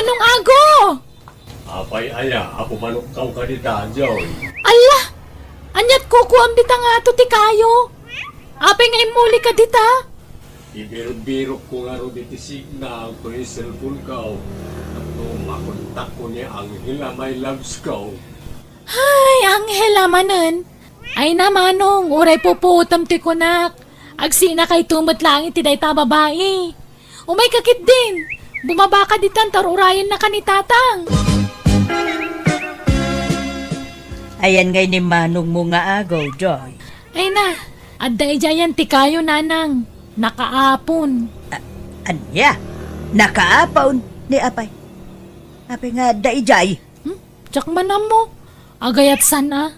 Manong Ago! Apay aya, ako manok kau kadita, Joy. Ala! Anyat kukuam dita nga to ti kayo. Apay nga imuli ka dita. Ibiro-biro ko nga ro diti signal ko yung cellphone ko. At makontak ko ni Angela, my loves ko. Ay, Angela manen. Ay na manong, uray puputam ti kunak. Agsina kay tumot lang iti day ta babae. Umay kakit din. Bumaba ka ditan tarurayan na ka ni tatang. Ayan ngay ni Manong mo nga agaw, Joy. Ay na, adda ijayan ti kayo nanang. Nakaapon. Anya? Nakaapaw ni Apay. Apay nga daijay. Tsak manam mo. Agayat sana.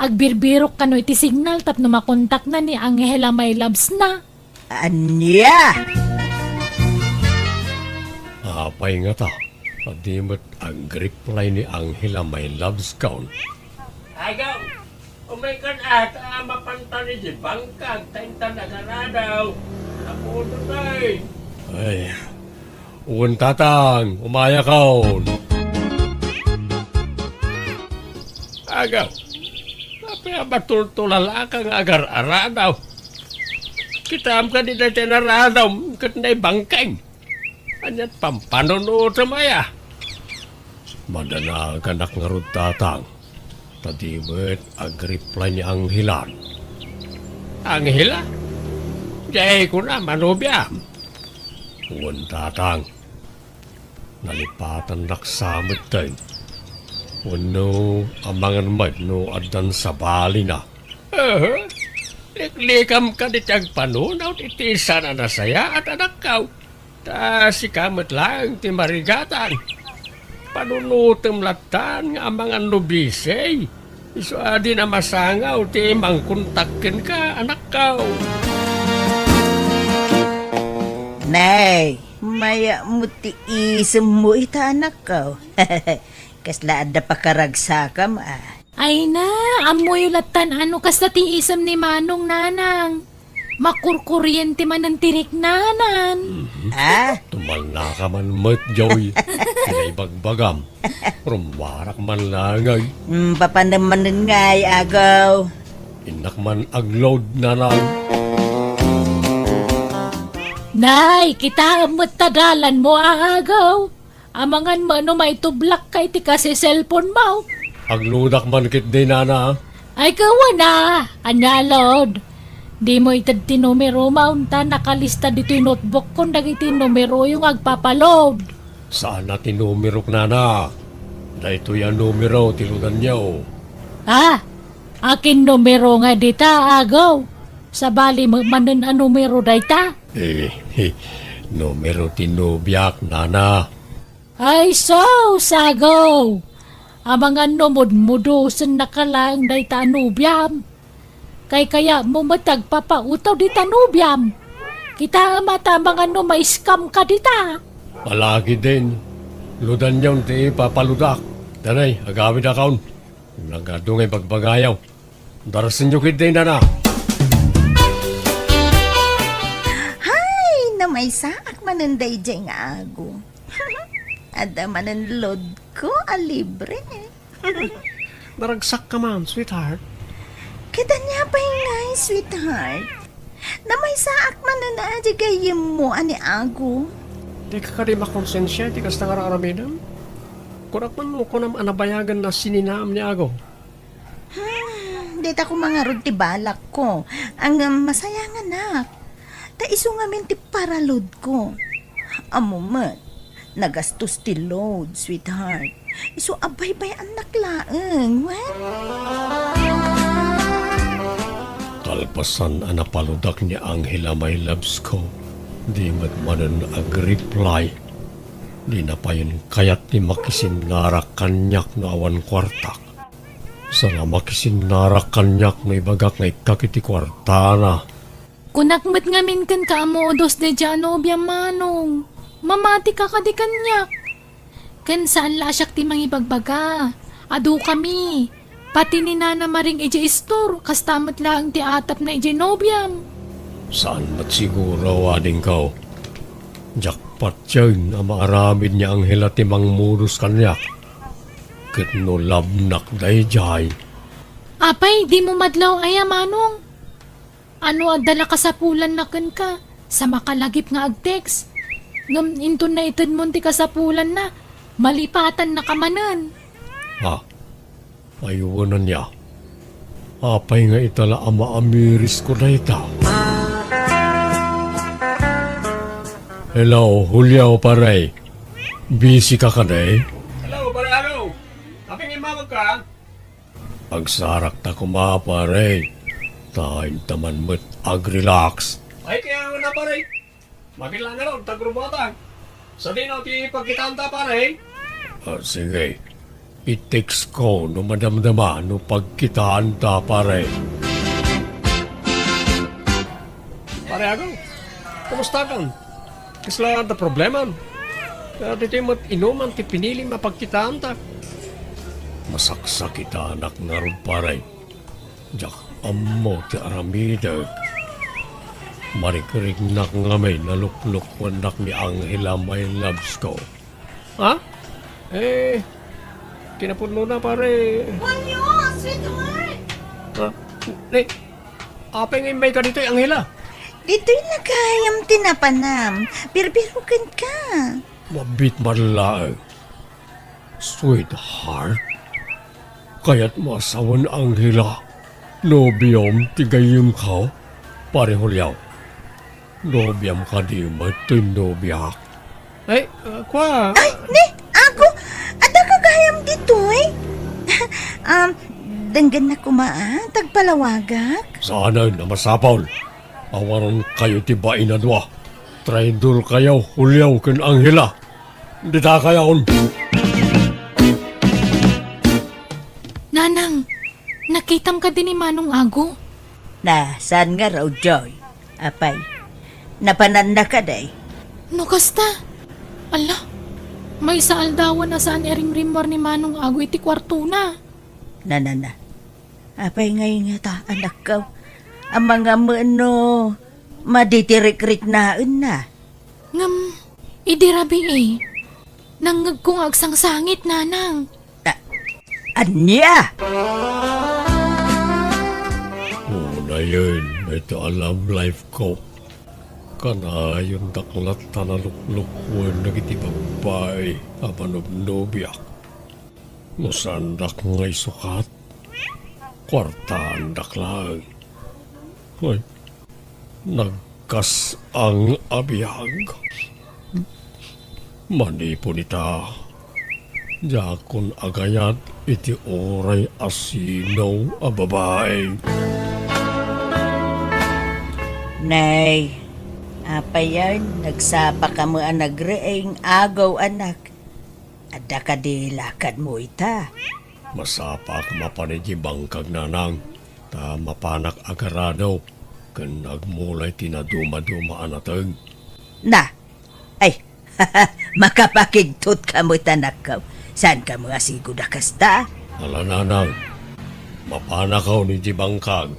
Agbirbirok ka no iti signal tapno makontak na ni Angela my loves na. Anya? Apay nga ta. Padimot ang reply ni Angela, my loves ko. Agaw! Umikan at mapanta ni si Bangkag, tainta na garadaw. Napuno tay. Ay, uwan tatang, umaya kaon. Agaw, tapi abatultulala kang agar-aradaw. Kitam ka di na tinaradaw, katnay bangkang. Anyat pampanonood sa maya. Madana kanak nga rod tatang. Tadimit ag-reply ni Angela. Angela? Jay ko na manubyam. Uwan tatang. Nalipatan naksamit tayo. Uno, amangan mat no adan sa bali na. Liklikam ka di tiyag panunaw, itisa na nasaya at anak kaw. Ta si kamot lang ti marigatan. Panunutem latan nga amangan nubisay. Iso adi na masangaw ti mangkontakin ka anak kaw. Nay, maya mo ti isem mo ita anak ko. Kasla ada pakaragsakam Ay na, amoy latan ano kas na tiisam ni Manong nanang. Makurkuryente man ang tirik nanan. Tumal na ka man mat, Joy. Pinaibagbagam. Rumwarak man langay. Papandamanin ngay agaw. Inak man agload na lang. Nay, kita amot tadalan mo agaw. Amangan mo ano may tublak kay ti kasi cellphone mo. Agludak man kit din na. Ay kawa na, anyalod. Di mo itad ti numero maunta nakalista dito yung notebook kung dagiti numero yung agpapaload. Saan na tinumirok na? Dahito yan numero, tiludan niyo. Akin numero nga dita, agaw. Sa bali manan ang numero dayta. Numero tinubyak, nana. Ay so, sagaw. Amangan numod-mudusan nakalang dayta anubyam. Kaya mo matagpapautaw di tanubyam. Kita mata mga no may scam ka dita. Palagi din. Ludan niyo ti papaludak. Danay, agawin na kaon. Nagadungay pagbagayaw. Darasin niyo kit din na. Hay, na may saak mananday dyan nga ago. Ada mananlod ko, libre. Naragsak ka man, sweetheart. Kita niya pa ngay, sweetheart. Na may saak mananadya gayem mo, ani ago. Di ka rin makonsensya, di ka sa ngararaminan. Kurak man mo ko nam anabayagan na sininaam niya ako. Dita ko mga rod ti balak ko. Ang masaya nga nak. Ta iso nga men ti paralod ko. Amo man, nagastos ti load, sweetheart. Iso abay-bay anak laeng, Kalpasan ang napaludak ni Angela, my loves ko. Di matmanan ag-reply. Di na pa yun kayat ni makisinnarak kanyak na awan kwartak. Sana makisinnarak kanyak na ibagak na ikakiti kwartana. Kunakmat ngamin kan ka mo dos de jano biya manong. Mamati ka di kanyak. Kan saan lasyak ti mangibagbaga. Adu kami. Pati ni Nana Maring ije istor, kastamat lang ti atap na ije nobyam. Saan mat siguro wading ko? Jackpot yun ang maaramid niya ang hila timang murus kanya. Kat no labnak day jay. Apay, di mo madlaw ay manong. Ano adala ka sa pulan na kan ka? Sa makalagip nga agtext. Ngam into na itad mo ti ka sa pulan na. Malipatan na kamanan. Ha? Ayuwanan niya. Apay nga itala ang maamiris ko na ita. Hello, Julio paray. Busy ka ka day? Hello, Bararo. Kaping imamag ka? Agsarak ta kuma paray. Time taman mo't ag-relax. Ay, kaya nga na pare. Mabila na ron, tagrubatan. Sa dinaw ti pagkitanta pare. Sige. I-text ko no madamdama no pagkitaan ta pare. Pare ako. Kumusta ka? Kisla ang problema. Kaya dito mo't inuman ti pinili mapagkitanta. Masaksak kita anak nga ron pare. Jak amo ti aramida. Marikrig nak nga may nalukluk wanak ni Angela my loves ko. Ha? Kinapuno na pare. Wanyo, sweetheart! Ha? Apeng imay ka dito, Angela. Dito'y nagkayam tinapanam. Birbirukan ka. Mabit malaag. Sweetheart. Kaya't masawan Angela. Nobyom tigayim ka. Pare Julio. Nobyam ka di matoy nobyak. Kwa. Ay, ni, ako, ada kagayam dito eh. Danggan na kumaan, tagpalawagak. Sana na masapaw. Awaron kayo tibain na dwa. Traidor kayo, Julio ken Angela. Di ta kayaon. Nanang, nakitam ka din ni Manong Ago. Na, saan nga raw, Joy? Apay, napananda ka day. No kasta? Ala, may saaldawan na saan ering rimor ni Manong Ago iti kwarto na. Na. Apay ngayon nga ta, anak ka. Ang mga mano, maditirik-rik na. Ngam, idirabi eh. Nangag kong agsang sangit, nanang. Anya! Una yun, ito alam life ko. Kana yung daklat na naluklukwan na kitibabay abanobnobyak. Musandak ngay sukat. Kwartaan daklag. Ay, nagkas ang abiyag. Manipon ita. Jakon agayat iti oray asinaw a babae. Nay, apa yan? Nagsapa ka mo ang nagreeng agaw anak. Ada ka di lakad mo ita. Masapak mapanigi bangkag nanang. Ta mapanak agarado. Kan nagmulay tinaduma-duma anatag. Na, ay, makapakigtot ka mo tanak ka. Saan ka mga sigod kasta? Ala nanang. Mapanakaw ni di bangkag.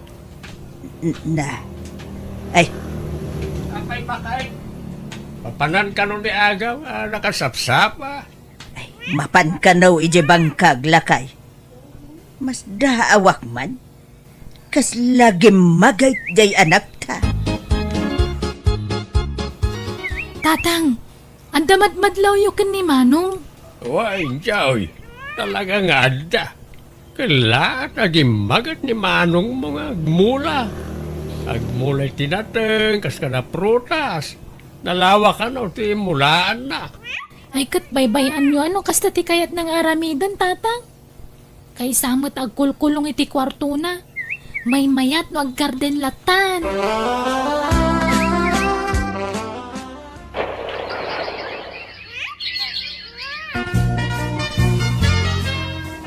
Na, ay, Apay bakay. Papanan ka nun di agaw, nakasapsap mapan ka naw ije bangkag lakay. Mas daawak man. Kas lagi magay jay anak ta. Tatang, ang damad-madlaw yukin ni Manong. Why, Joy. Talaga nga da. Kala, nagimagat ni Manong mga agmula. Agmulay tinateng, kas ka na prutas. Nalawa ka na, ti mulaan na. Ay kat baybayan nyo ano kasta ti kayat ng aramidan, tatang. Kay samot agkulkulong iti kwarto na. May mayat no aggarden latan.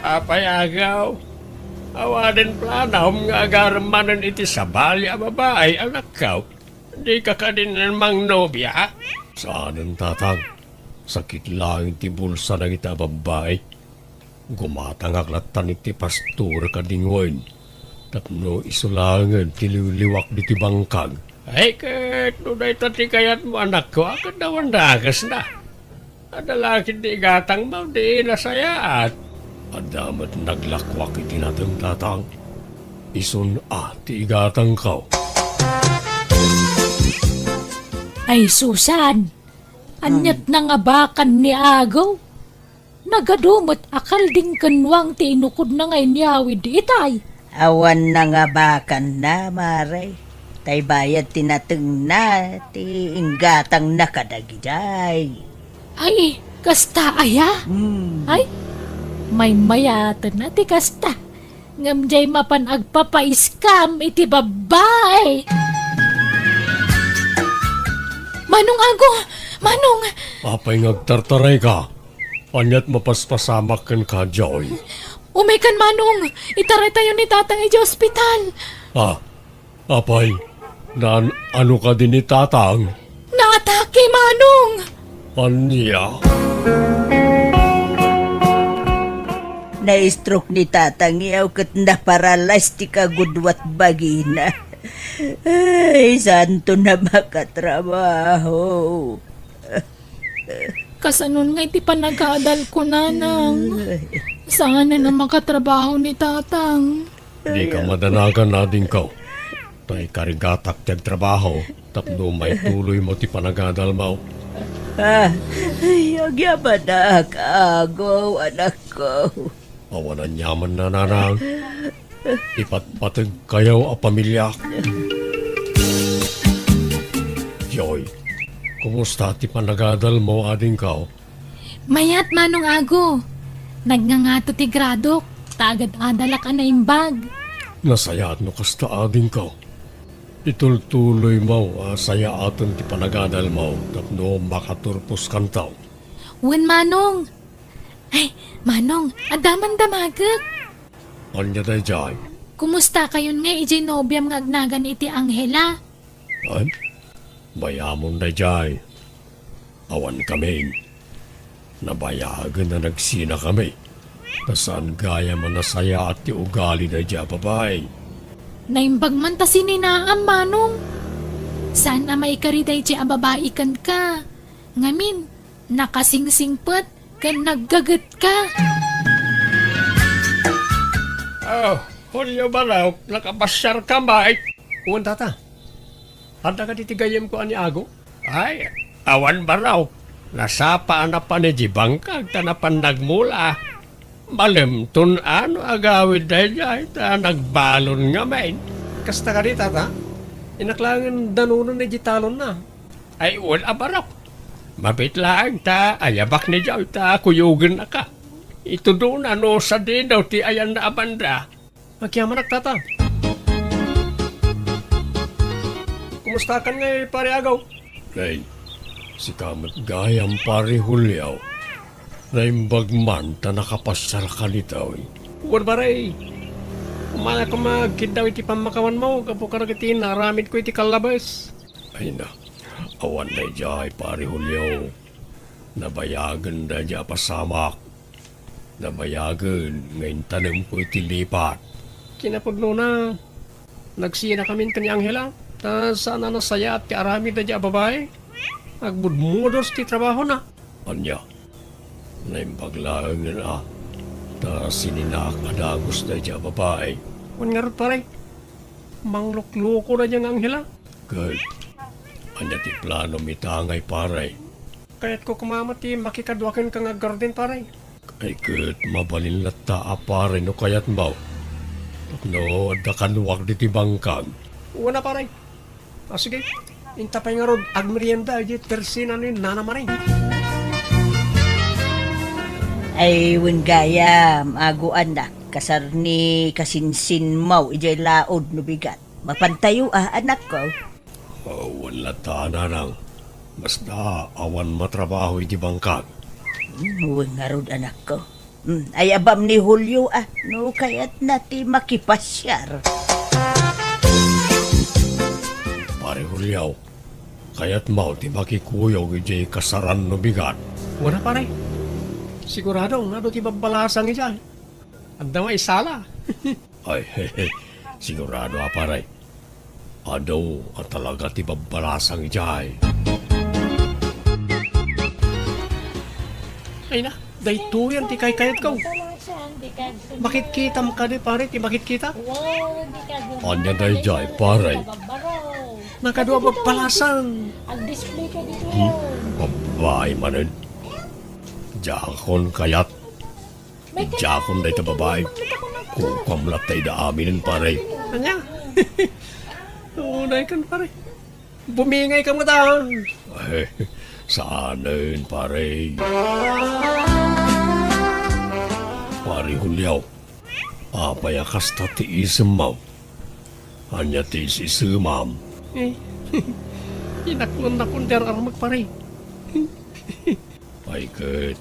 Apay agaw. Awaden planam nga agaramanan iti sabali a babae anak kaw. Di ka ka din namang nobya. Saan tatang? Sakit lang iti bulsa ng ita babae. Gumatang aklatan iti pastor ka dingwain. Tapno isulangan tiliwliwak diti bangkag. Ay, kahit nunay tati kayat mo anak ko, agad daw ang dagas na. Adalaki di gatang mo, di nasayaat. Adamat naglakwak itinatang tatang. Isun ti gatang kao. Ay Susan, anyat na nga bakan ni Agaw. Nagadumot akal ding kanwang ti inukod na ngay niyawid itay. Awan na nga bakan na, Maray. Tay bayad tinateng na, ti inggatang nakadagiday. Ay, kasta aya? Ay, may mayatan na ti kasta. Ngamjay mapan agpapa-scam iti babay. Manong Ago! Manong! Apay ngagtartaray ka. Anyat mapaspasamak kan ka, Joy. Umikan Manong! Itaray tayo ni tatang iti ospital. Apay, ano ka din ni tatang? Naatake Manong! Anya? Na-stroke ni tatang iyaw kat naparalas ti kagudwat bagina. Ay, santo na makatrabaho. Kasanon nga iti panag-aadal ko nanang. Sana na makatrabaho ni tatang. Di ka madanagan na din ka. Tay karigatak tiyag trabaho, tapno may tuloy mo ti panagadal mo. Ay, agyaman na kaago, anak ko. Awanan yaman na nanang. Ipatpatag kayaw a pamilya. Joy, kumusta ti panagadal mo ading ka? Mayat Manong Ago. Nagngangato ti gradok. Tagad adala ka na imbag. Nasayat no kasta ading ka. Itultuloy mo saya aton ti panagadal mo tapno makaturpos kantaw. Wen Manong. Ay, Manong, adaman damagak. Anya day jay? Kumusta kayon nga iti nobyam nga agnagan iti Angela? Ay, bayamon day jay. Awan kami. Nabayagan na nagsina kami. Tasan gaya man nasaya at ti ugali day jay babay. Naimbag man ta sininaam Manong. Saan na may kariday iti ababaikan ka? Ngamin, nakasingsingpet kan naggagat ka. Oh, Julio Baraw, nakapasyar ka ba? Uwan tata, handa ka titigayim ko ani Ago? Ay, awan Baraw, nasapaan na pa ni Jibangkag, tanapan nagmula. Malim, ano agawid dahil ay, nagbalon nga main. Kasta ka di tata, inaklangan danunan ni Jitalon na. Ay, wala Baraw. Mabit lang ta, ayabak ni Jaw, ta kuyugan na ka. Ito doon ano sa din daw ti ayan na abanda. Magyaman tata. Kumusta ka nga pare Agaw? Nay, si kamat gayam pare Julio. Naimbag man ta nakapasyal ka nito. Uwan baray. Umala ko magkidaw iti pamakawan mo. Kapukara kiti naramid ko iti kalabas. Ay na. Awan na jay pare Julio. Nabayagan na dya pasamak. Nabayagan ngayon tanong ko iti lipat. Kinapudno na. Nagsiya na kami ni Angela. Ta sana nasaya at kaarami na dya babae. Agbudmudos ti trabaho na. Anya, naimbaglaan na. Ta sininak adagos na dya babae. Kung nga rin pare. Manglok-loko na dyan Angela. Good. Anya ti plano mitangay pare. Kaya't ko kumamati makikadwakin ka nga garden pare. Ay kat mabalin lata pare no kayat mo. No, da kanuwag di tibangkag. Una pare. Sige, intapay nga rod agmerienda di tersina ni nana maring. Ay, wen gaya, aguan na. Kasar ni kasinsin mau, ijay laod no bigat. Mapantayo anak ko. Wala ta nanang. Basta awan matrabaho iti bangkag. Wen nga rod anak ko. Ay abam ni Julio no kayat nati makipasyar. Pare Julio, kaya't mau ti makikuyog iti kasaran no bigat. Wala pare. Sigurado, nado ti babalasang iti. Anda may sala. Ay, sigurado pare. Ano at talaga ti babalasang jay. Ay na, dayto yan ti kayat ko. Bakit kita mo ka di pare, ti bakit kita? Anya day jay, pare. Nakadua babalasan. Ang-display ka dito. Babae manin. Jakon kayat. Jakon day ta babae. Kukam latay da aminin pare. Anya? Unay kan pare. Bumingay ka mo ta. Eh, saanin pare. Pare Hulyaw. Apay akasta ti isem mo. Anya ti sisemam. Eh, inaklon-naklon der armag pare. Ay ket.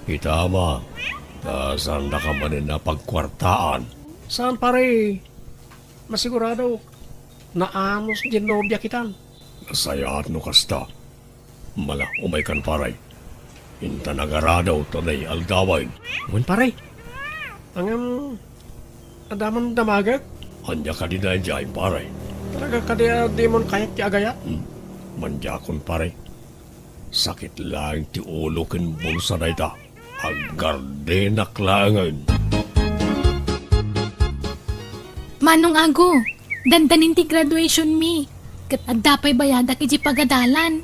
Itama. Saan na ka manin na pagkwartaan. Saan pare? Masigurado. Naanos din nobya kitan. Nasayaat no kasta. Mala umay kan paray. Inta nagaradaw tanay algaway. Wen pare. Ang adaman damagag. Anya ka di na jay paray. Talaga kadya demon kayat ti agaya. Manjakon paray. Sakit lang ti ulo ken bulsa na ita. Ang gardenak langan. Manong Ago, dandanin ti graduation mi. Kat adda pa'y bayada kiji pagadalan.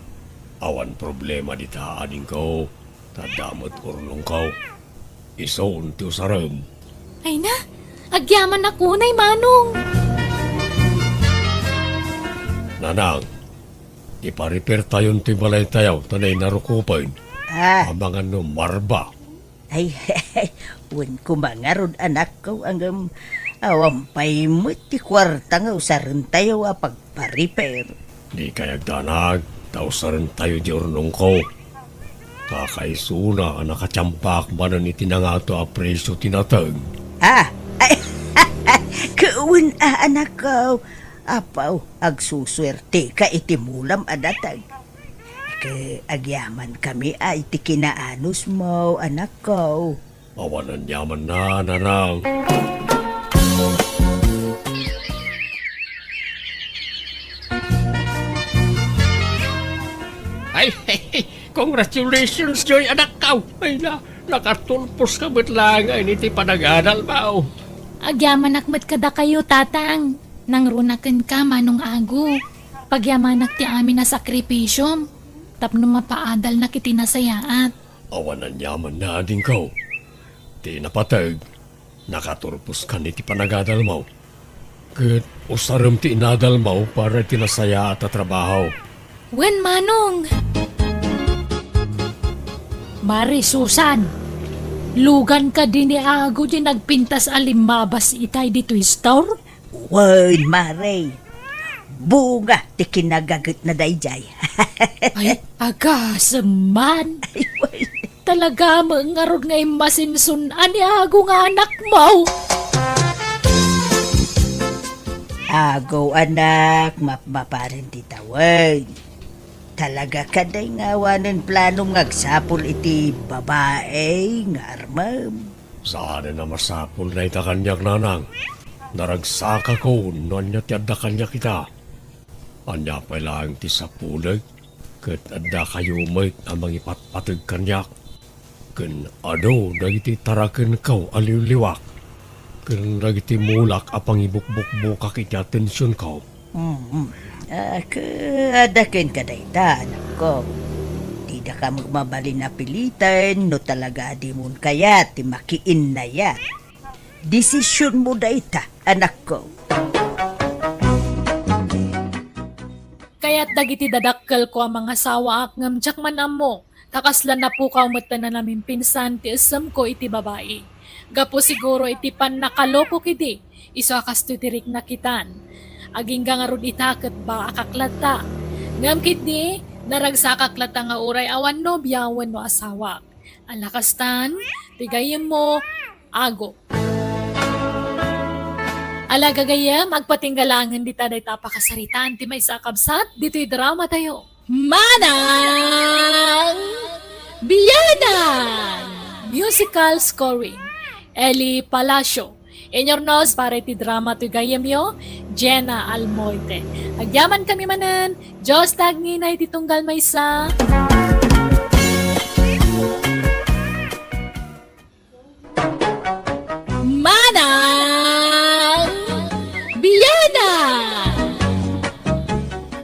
Awan problema di taanin ko. Tadamot urlong ko. Isoon ti usaram. Ay na, agyaman ako nay Manong. Nanang, iparipir tayon ti balay tayaw tanay narukupain. Abangan no marba. Ay, wen ko mangarod anak ko ang awampay mo ti kwarta nga usaran tayo pagpa-repair. Di kayag danag, tausaran tayo di urnong ko. Kakaisuna ang nakatsampak ba na ni tinangato a presyo tinatag. Ay, kaun anak ko. Apaw, agsuswerte ka itimulam adatag. Agyaman kami ay ti kinaanos mo, anak ko. Awanan yaman na, nanang. Ay, congratulations, Joy, anak ka. Ay na, nakatulpos ka ba't lang ay niti panagadal ba? Agyaman akmat kada kayo tatang. Nang runakan ka Manong Ago. Pagyamanak ti amin na sakripisyom. Tapno mapaadal na kiti nasayaat. Awanan yaman na din ko. Di napatag, nakaturpos ka ni ti panagadal mo. Kat usaram ti inadal mo para tinasaya at trabaho. Wen Manong! Mari Susan, lugan ka din ni Ago di nagpintas alimbabas itay dito store? Wen, Mare. Bunga ti kinagagat na dayjay. Ay, agasaman. Ay, wen. Talaga mangarod ngay masinsun ani Ago nga anak mo. Ago anak, mapaparin ti tawag. Talaga kaday nga wanan planong agsapol iti babae nga armam. Saan na masapol na ita kanyak nanang. Naragsaka ko, noon niya ti adda kanyak kita. Anya pa lang ti sapulag, kat adda kayo may amang ipatpatag kanyak. Kan ano, dagiti tarakan kaw aliw-liwak. Kan dagiti mulak apang ibukbuk-bukak iti atensyon kaw. Adakin ka dayta, anak ko. Tida ka magmabalin na pilitan, no talaga di mo kaya ti makiin na ya. Desisyon mo dayta, anak ko. Kaya't dagiti dadakkel ko ang mga sawa ak ngamjak man amo. Takaslan na po ka umata na namin pinsan ti isam ko iti babae. Gapo siguro iti pan nakaloko kidi. Iso akas tutirik na kitan. Aging gangarod itaket ba akaklata. Ngam kidi, naragsakaklata nga uray awan no biyawan no asawa. Alakastan, tigayem mo, Ago. Alagagayam, agpatinggalangan di taday tapakasaritaan ti may sakabsat, dito'y drama tayo. Manang Biyanan! Musical scoring, Eli Palacio. Inyornos para iti drama to gayemyo, Jenna Almoite. Agyaman kami manan, Diyos tagninay titunggal maysa. Manang Biyana!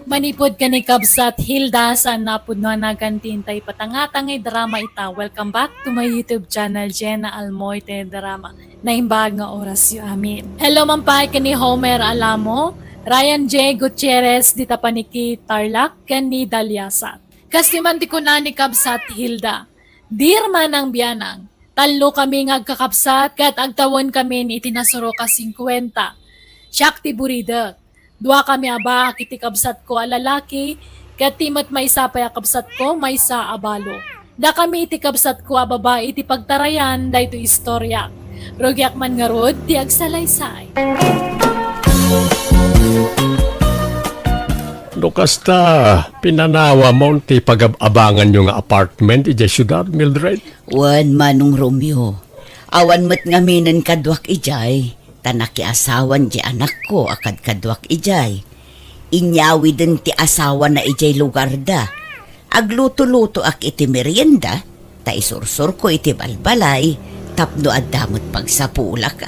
Manipod ka ni Kabsat Hilda sa napod no nagantintay patangatangay drama ita. Welcome back to my YouTube channel, Jenna Almoite Drama. Naimbag nga oras yu amin. Hello mampay ka ni Homer Alamo, Ryan J. Gutierrez, dita paniki Tarlac, ken ni Dalyasat. Kasiman di ko na ni Kabsat Hilda. Dear Manang Biyanang, talo kami ngagkakapsat kat agtawon kami ni itinasuro ka 50. Siyak ti buridak. Dua kami aba kiti kabsat ko a lalaki, kat timat may isa pa kabsat ko may isa abalo. Da kami iti kabsat ko a babae iti pagtarayan da ito istorya. Rogyak man nga rod ti agsalaysay. Kasta, pinanawa mo ti pag-abangan yung apartment iti syudad, Mildred? Wan Manong Romeo, awan mo't ngaminan kadwak ijay, tanaki asawan di anak ko akad kadwak ijay. Inyawi din ti asawa na ijay lugar da. Agluto-luto ak iti merienda, ta isursur ko iti balbalay, tapno adamot pagsapulak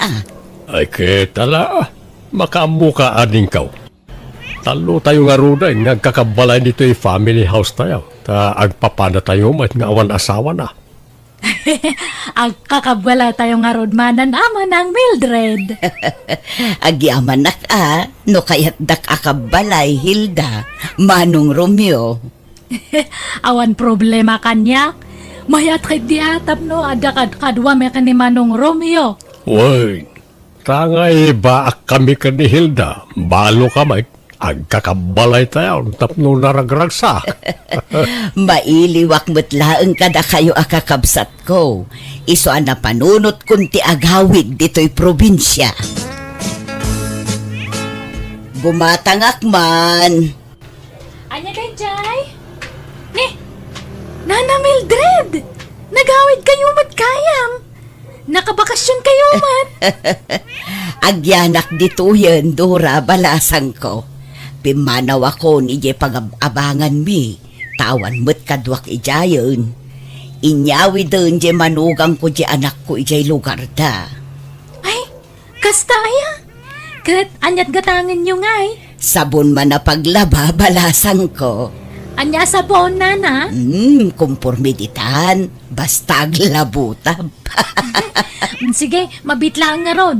Ay, ketala, makamuka ading kau. Talo tayo nga ruda, nagkakabalay dito yung family house tayo. Ta agpapada tayo, mat nga awan asawa na. Ang kakabwala tayo nga rodmanan ama ng Mildred. Agyaman nak no kayat dak akabalay Hilda, Manong Romeo. Awan problema kanya. Mayat kay di atap no, adakad kadwa may ni Manong Romeo. Uy, tangay ba kami ka ni Hilda? Balo kamay. Agkakabalay tayo, tapno naragragsa. Mailiwak mo't laeng kada kayo akakabsat ko. Iso na panunot kunti agawid dito'y probinsya. Bumatangak man. Anya kay Jay? Nana Mildred! Nagawid kayo mat kayam! Nakabakasyon kayo mat! Agyanak dito yan, Dora, balasang ko. Pimanaw ako ni Ije pag-abangan mi. Tawan mo't kadwak ijayon. Inyawi doon je manugang ko je anak ko ijay lugar da. Ay, kasta aya! Kat anyat gatangan nyo ngay. Sabon man na paglaba, balasang ko. Anya sabon nana? Kumpormiditan. Basta aglabutab. Sige, mabitlaan nga ron.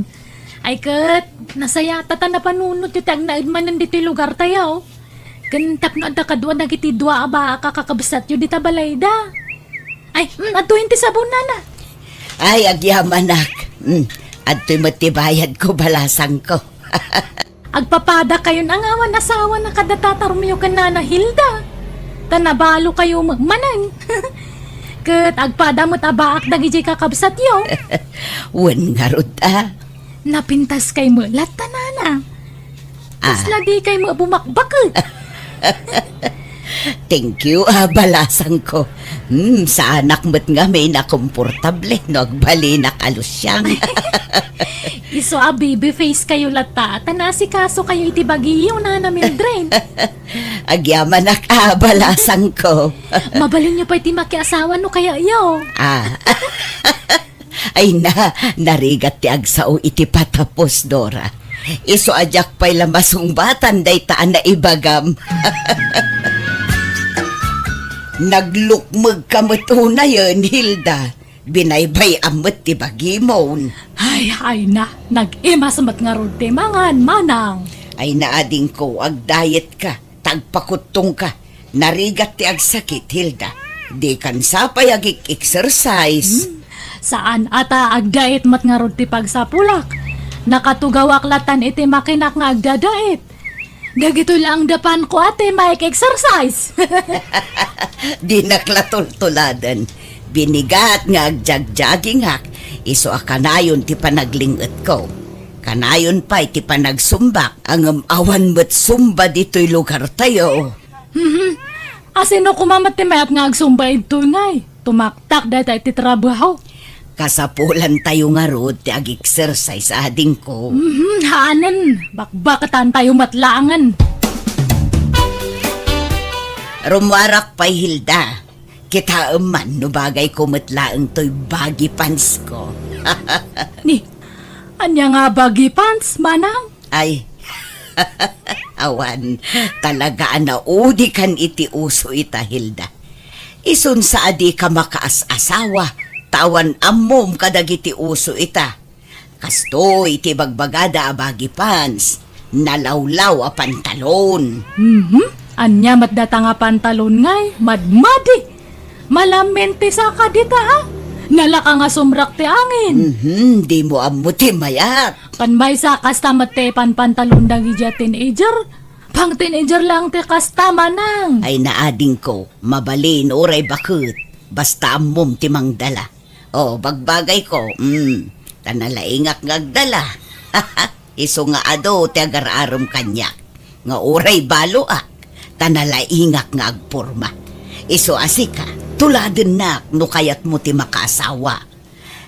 Ay kat, nasaya tata na panunod iti agnaid man nandito lugar tayo. Kantap na da kadwa nagiti dua aba kakakabsat yu dita balayda. Ay, atuhin ti sabon nana. Ay, agyamanak. Adto'y matibayad ko, balasang ko. Agpapada kayo ng awan asawa na kadatatarmiyo ka nana Hilda. Tanabalo kayo magmanang. Kat agpada mo't abaak dagiti kakabsat yu. Wan nga rod Napintas kay mo lata nana. Kasla di kay mo bumakbakot. Thank you, balasang ko. Sa anak mo't nga may nakomportable, no agbali na kalusyang. Iso baby face kayo lata. Tanasi kaso kayo itibagiyo na Mildred. Agyaman balasang ko. Mabalin niyo pa iti makiasawa no kaya iyo. Ay narigat ti agsao iti patapos, Dora. Iso ajak pa'y lamasungbatan day taan na ibagam. Naglukmag kamot una yun, Hilda. Binaybay amot ti bagimon. Ay na, nag-imas mat nga ron ti mangan manang. Ay naading ko, ag-diet ka, tagpakutong ka. Narigat ti agsakit, Hilda. Di kan sapay agik-exercise. Saan ata agdait mat nga ron ti pagsapulak? Nakatugawak latan iti makinak nga agdadait. Gagito lang dapan ko ate maik exercise. Di naklatultuladan. Binigat nga agjagjaging hak. Iso akanayon ti panaglingot ko. Kanayon pa iti panagsumbak. Ang awan mo't sumba dito'y lugar tayo. Asino kumamat ti mayat nga agsumba ito ngay. Tumaktak dahil iti trabaho. Kasapulan tayo nga rod ti ag-exercise ading ko. Hanan, bakbakatan tayo matlaangan. Rumwarak pa'y Hilda. Kita man no bagay ko matlaang to'y bagi pants ko. Ni, anya nga bagi pants, manang? Ay, awan, talaga na udi kan iti uso ita Hilda. Isun sa adi ka makaas-asawa, tawan ammom kadagiti uso ita. Kasto iti bagbagada a bagi pants, nalawlaw a pantalon. Anya matdata nga pantalon ngay, madmadi. Malamente sa kadita ha. Nalaka nga sumrak ti angin. Di mo ammo ti mayat. Panbay sa kastamat te pantalon dagi dya teenager. Pang teenager lang te kastama nang. Ay naading ko, mabalin oray bakit. Basta ammom ti mangdala. O, bagbagay ko, tanalaingak ngagdala. Iso nga ado ti agar-arom kanyak. Nga oray baloak, tanalaingak nga agporma. Iso asika, tuladin nak no kayat mo ti makaasawa.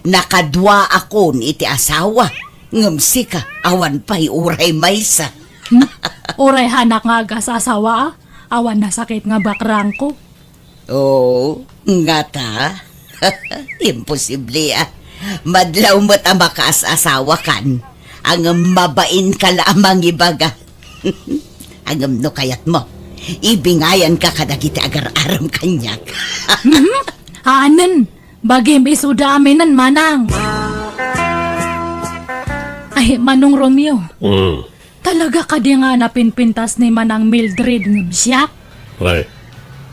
Nakadwa akon iti asawa. Ngamsi ka, awan pa'y oray maysa. Oray hanak nga agasasawa. Awan na sakit nga bakrang ko. Oo, nga ta. Imposible Madlaw mo't ang makaas-asawa kan. Ang mabain ka lamang ibaga. Ang no kayat mo. Ibingayan ka kadagiti agar-aram kanyak. Hanan, bagim isuda aminan manang. Ay, Manong Romeo. Talaga ka di nga napinpintas ni Manang Mildred ng siyak? Ay,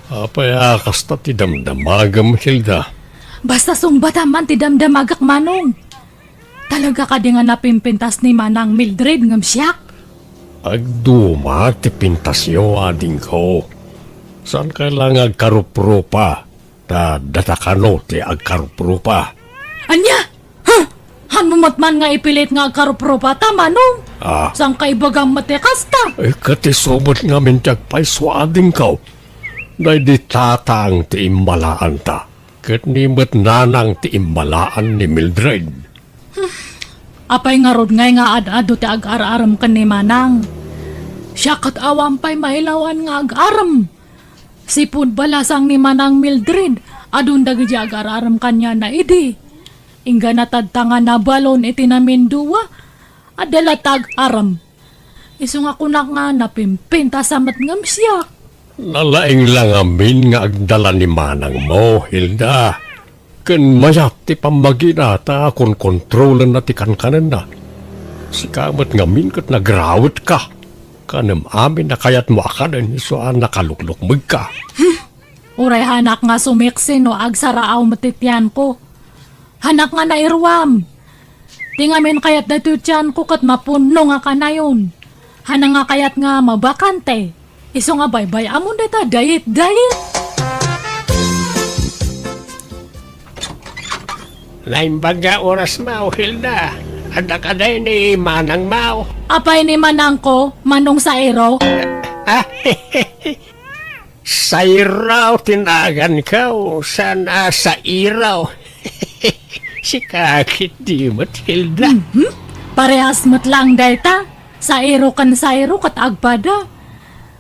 apaya kasta ti damdamagam, Hilda. Basta sumbataman ti damdamagak Manong. Talaga ka di nga napimpintas ni Manang Mildred ng siyak? Agduma ti pintasyo ading ko. Saan kailang agkaruprupa? Ta datakano ti agkaruprupa. Anya? Huh? Hanumat man nga ipilit nga agkarupropa ta Manong? Sang kaibagang matekasta? Ay katisubot nga mintyag paiso ading ko. Day di tatang ti imbalaan ta. Kat nimot nanang ti imbalaan ni Mildred. Apay nga rod ngay nga ad-ado ti ag-araram ka ni Manang. Siya kat awam pa'y mahilawan nga ag-aram. Sipod balasang ni Manang Mildred, adun dagi di ag-araram kanya na idi. Ingga natadtangan na balon iti namin duwa, adala tag-aram. Isong ako na nga napimpinta sa matngam siya. Nalaing lang amin nga agdala ni manang mo, Hilda. Ken mayat ti pambagina ta kon kontrolan na ti kankanan na. Sikamat ngamin kat nagrawit ka. Kanam amin na kayat mo akadan isuan nakaluklukmag ka. Uray hanak nga sumiksin o agsaraaw matityan ko. Hanak nga nairwam. Tingamin kayat datutyan ko kat mapuno nga kanayon. Hanang nga kayat nga mabakante. Iso nga baybay amon deta dayit. Naimbaga oras mao, Hilda. Ada ka day ni manang mao. Apay ni Manang ko, Manong Sairo. Sa iraw tinagan ka o sana sa iraw. Si kakit di mo't, Hilda. Parehas mo't lang dayta. Sairo kan Sairo kat agpada.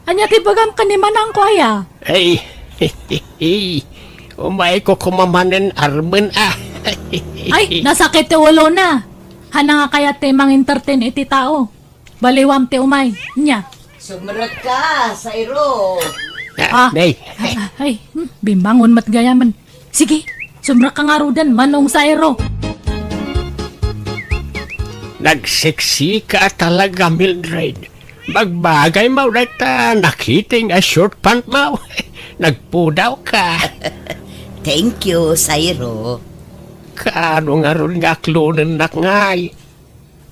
Anya tibagam ka ni Manang ko aya. Ay, umay ko kumamanin armen Ay, nasakit ti ulo na. Hana nga kaya te mang entertain iti tao. Baliwam ti umay. Nya. Sumrat ka, Sairo. Nay, Ay, bimbangon mat gayaman. Sige, sumrak ka nga rudan, Manong Sairo. nagsiksi ka talaga, Mildred. Magbagay mo na ta, nakiting a short pant mo. Nagpudaw ka. Thank you, Sairo. Kaano nga ron nga klunan na ngay.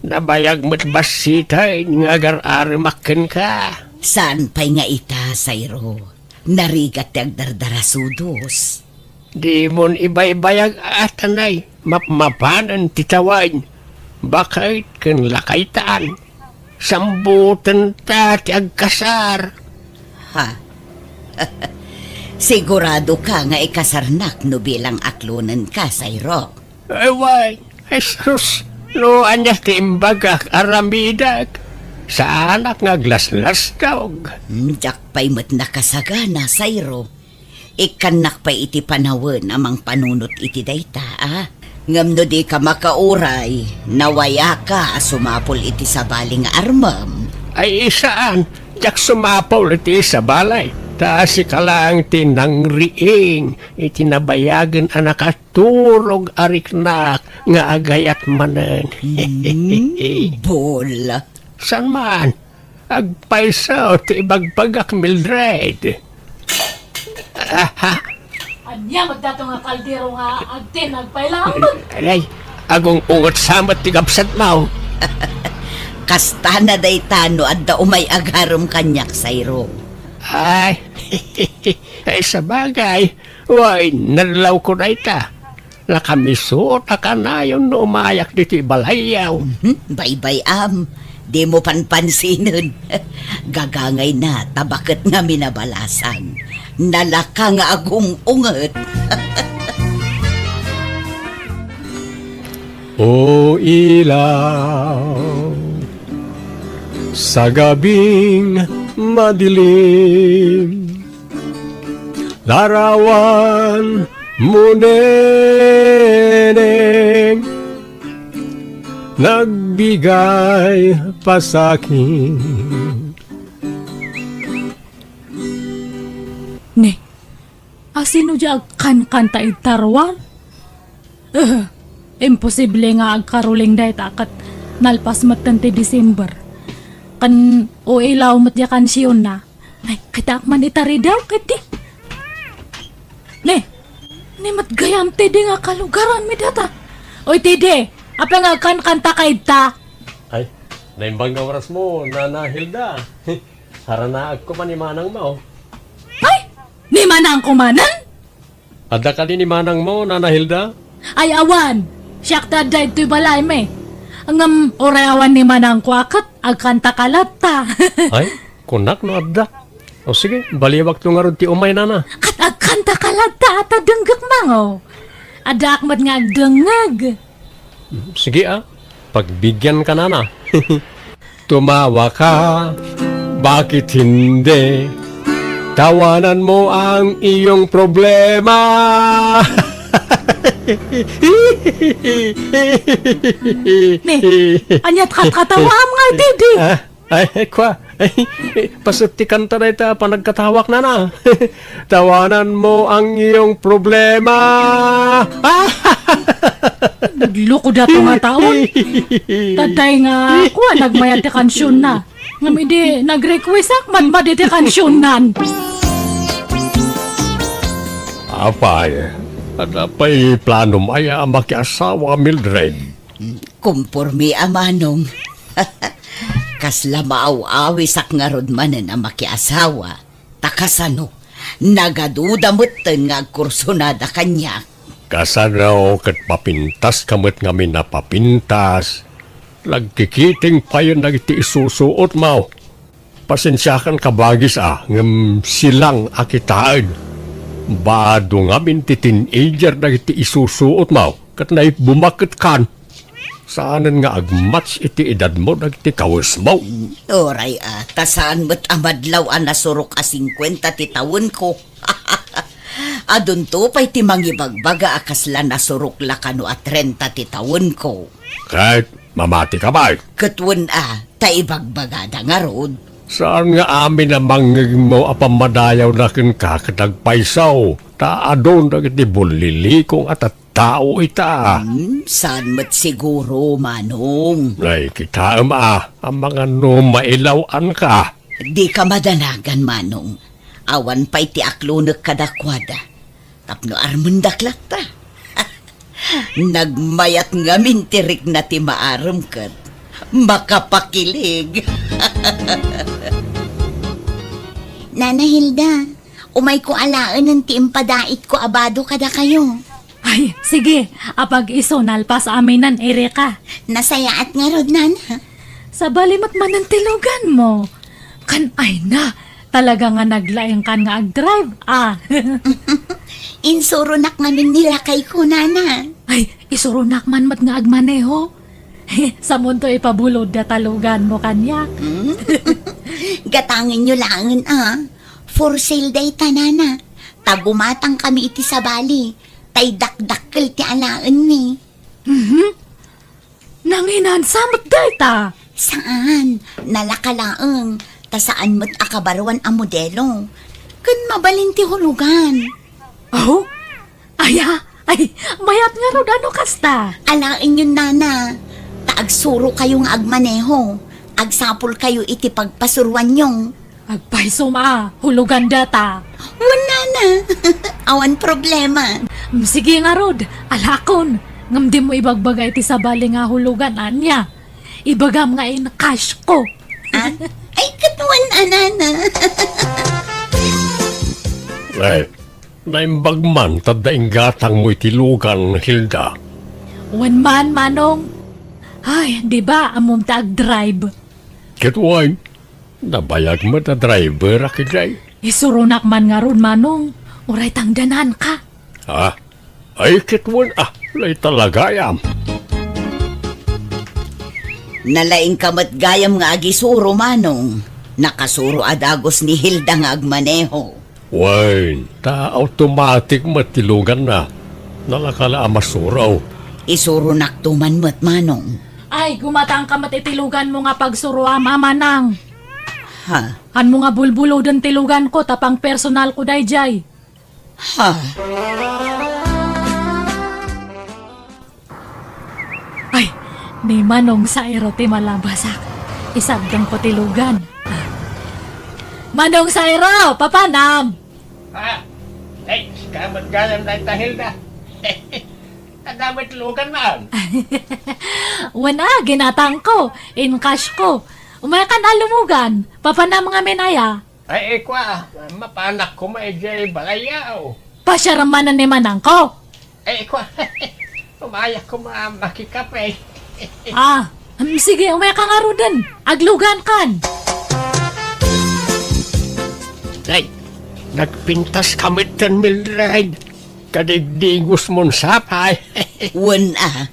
Nabayag mo't basitay nga agar-arimakin ka. Saan pa'y nga ita, Sairo? Narigat yung dardarasudos. Di mon ibay-bayag atanay, mapmapanan titawain. Bakit kan lakaitaan? Sambutan ta ti agkasar. Ha? Sigurado ka nga ikasarnak no bilang aklunan ka, Sairo. Ay, why? Ay, sus. No, anyas timbagak aramidak. Sa anak nga glaslas daw. Jak pa'y mat nakasagana, Sayro. Ikanak pa iti panawan amang panunot iti dayta, Ngam no di ka makauray, nawaya ka sumapol iti sabaling armam. Ay, isaan? Jak sumapaw iti sa balay. Taas si kalang tinangriing. Itinabayagan anak at turog ariknak nga agayat manan. Bola. San man? Agpaisaw ti ibagbagak Mildred. Anya, magdato nga kaldero nga agtin, nagpailangan. Aray, agong ungot samat ti gapsat mau. Kasta na daytano at da umay agarom kanyak, Sayro. Ay, ay sa bagay. Way, nalaw ko na ita. Nakamisot na ka na yung umayak dito balayaw. Bye-bye, Di mo panpansinin. Gagangay na, tabaket nga minabalasan. Nalaka nga agong unget. O ilaw, sa gabing madilim, larawan mo neneng, nagbigay pa sa'kin. Ne, asino di agkan-kanta itarwar? Imposible nga agkaruling dahit akat nalpas matante December. Kan o ilaw mat ya kansyon na. Ay, kita man itari daw, kati. Ne mat gayam tede nga kalugaran mi data. Oy, tede, apa nga kan-kanta kay ta? Ay, naimbang nga oras mo, Nana Hilda. Haranaag ko man ni Manang mo. Ay, ni manang kumanan? Ada ka din ni Manang mo, Nana Hilda? Ay, awan. Siyak ta dahil to'y balay me. Ang orayawan ni manang kwakat, agkanta kalata. Ay, kunak no adda. O sige, baliwag to nga ron ti umay, Nana. At agkanta kalata at adenggak mango. Ada akmat nga agdengag. Sige pagbigyan ka, Nana. Tumawa ka, bakit hindi? Tawanan mo ang iyong problema. Anyat katawam nga didi. Ay, kwa. Ay, pasutikan ta na ita panagkatawak, Nana. Tawanan mo ang iyong problema. Nagloko dato nga taon. Tatay nga ako, nagmayat ti kansyon na. Ngamidi, nag-request akman ba di ti kansyonan? Apay, adapay plano maya makiasawa Mildred. Kumpurmi amanong. Kasla maaw-awisak nga rod manen ang makiasawa. Takasano, nagaduda moten nga kursunada kanya. Kasanaw kat papintas kamot nga minapapintas. Lagkikiting pa yun nagiti isusuot mo. Pasensyakan ka bagis ngam silang akitaan. Bado nga minti teenager nagiti isusuot mo. Kat na bumakit kan. Saanan nga agmatch iti edad mo nagiti kawas mo. Oray tasaan mo't amadlaw nasurok 50 ti taon ko. Adun to pa'y ti mangibagbaga akasla nasurok lakano 30 ti taon ko. Kahit mamati ka ba? Katwan taibagbaga da nga rod. Saan nga amin na mangig mo apamadayaw na kin kakadagpaisaw? Taadon nagiti bulilikong at tao ita. Saan mo't siguro, Manong? Ay, kita ang mga mailawan ka. Di ka madanagan, Manong. Awan pa'y ti aklunak kadakwada. Tapno armundaklak ta. Nagmayat nga mintirik na ti maaram kat. Makapakilig. Nana Hilda, umay ko alaan ng tiimpadait ko abado kada kayo. Ay, sige, apag iso nalpas aminan Erika. Nasaya at nga rod, Nana. Sa balimat man ang tilugan mo. Kan ay na, talaga nga naglaeng kan nga ag-drive, Insurunak nga nila kay ko, Nana. Ay, isurunak man mat nga agmaneho. Sa mundo ipabulod na talugan mo kanya. Gatangin nyo langan For sale day tanana. Tagumatang kami iti sa bali. Tay dakdakkel ti alaan ni. Nanginan samot dayta. Saan? Nalakalaang. Ta saan mo't akabarwan ang modelo. Kun mabalin ti hulugan. Oh? Aya, ay, mayat nga ro ano kasta. Alain yun, nana. Taagsuro kayo nga agmaneho. Agsapol kayo iti pagpasuruan nyong. Agpaiso ma, hulugan data. Wala na. Awan problema. Sige nga rod, alakon. Ngam di mo ibagbagay ti sabali nga hulugan anya. Ibagam nga in cash ko. Ay, katuan anana. Ay, naimbag man tadaing gatang mo itilugan, Hilda. Wan man, manong. Ay, di ba amom drive. Kitway, nabayag mo na driver, akiday. Isurunak man nga ron, manong. Uray tangdanan ka. Ha? Ay, kitwan, lay talaga yam. Nalaing kamat gayam nga agisuro manong. Nakasuro adagos ni Hilda nga agmaneho. Why, automatic matilugan na. Nalakala masuraw. Isuro naktuman mo't manong. Ay, gumatang ka matitilugan mo nga pagsuro mamanang. Ha? Han mo nga bulbulo den tilugan ko tapang personal ko dayjay. Ha? Ay, ni manong sa ti malabasak. Isabdang ko tilugan. Manong sa papanam. Ay, kamat galang na Hilda. Kadamit lugan man. Wana, ginatang ko. In cash ko. Umaya ka na lumugan. Papanam nga menaya. Ay, ikwa, mapanak ko maijay balayaw. Pasyaramanan ni manang ko. Ay, ikwa, umaya ko makikape. Sige, umaya ka nga rodan. Aglugan kan. Ay, nagpintas kami tan Mildred. Kadigdigos mong sapay. Wala.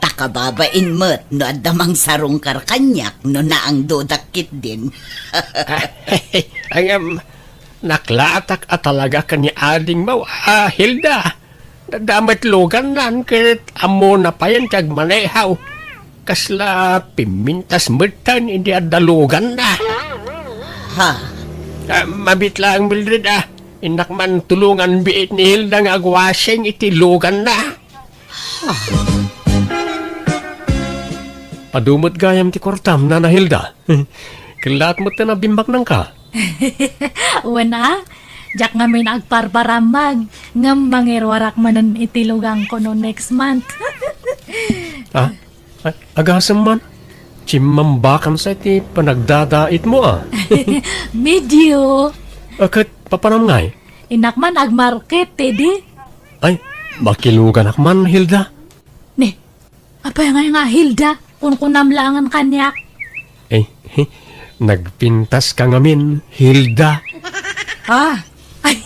Takababain mo't no adamang sarong karkanyak no naang dodakit din. Ang naklatak at talaga ka ni ading mo, Hilda. Nadamat lugan nan kahit amo na pa yan kag manehaw. Kasla pimintas mertan hindi adalugan na. Ha? Mabit lang Mildred Inak man tulungan biit ni Hilda nga agwasing itilugan na. Padumot gayam ti kortam, Nana Hilda. Kilat mo na bimbak nang ka. Wana, jak nga may nagparparamag. Ngam mangirwarak manan itilugang ko no next month. Agasam man. Chimambakan sa iti panagdadait mo Medyo. Akat papanam ngay. Inak man agmarket, di? Ay, makilugan akman, Hilda. Ne, apay nga Hilda, kung kunamlangan kanyak. Nagpintas ka ngamin, Hilda. Ay,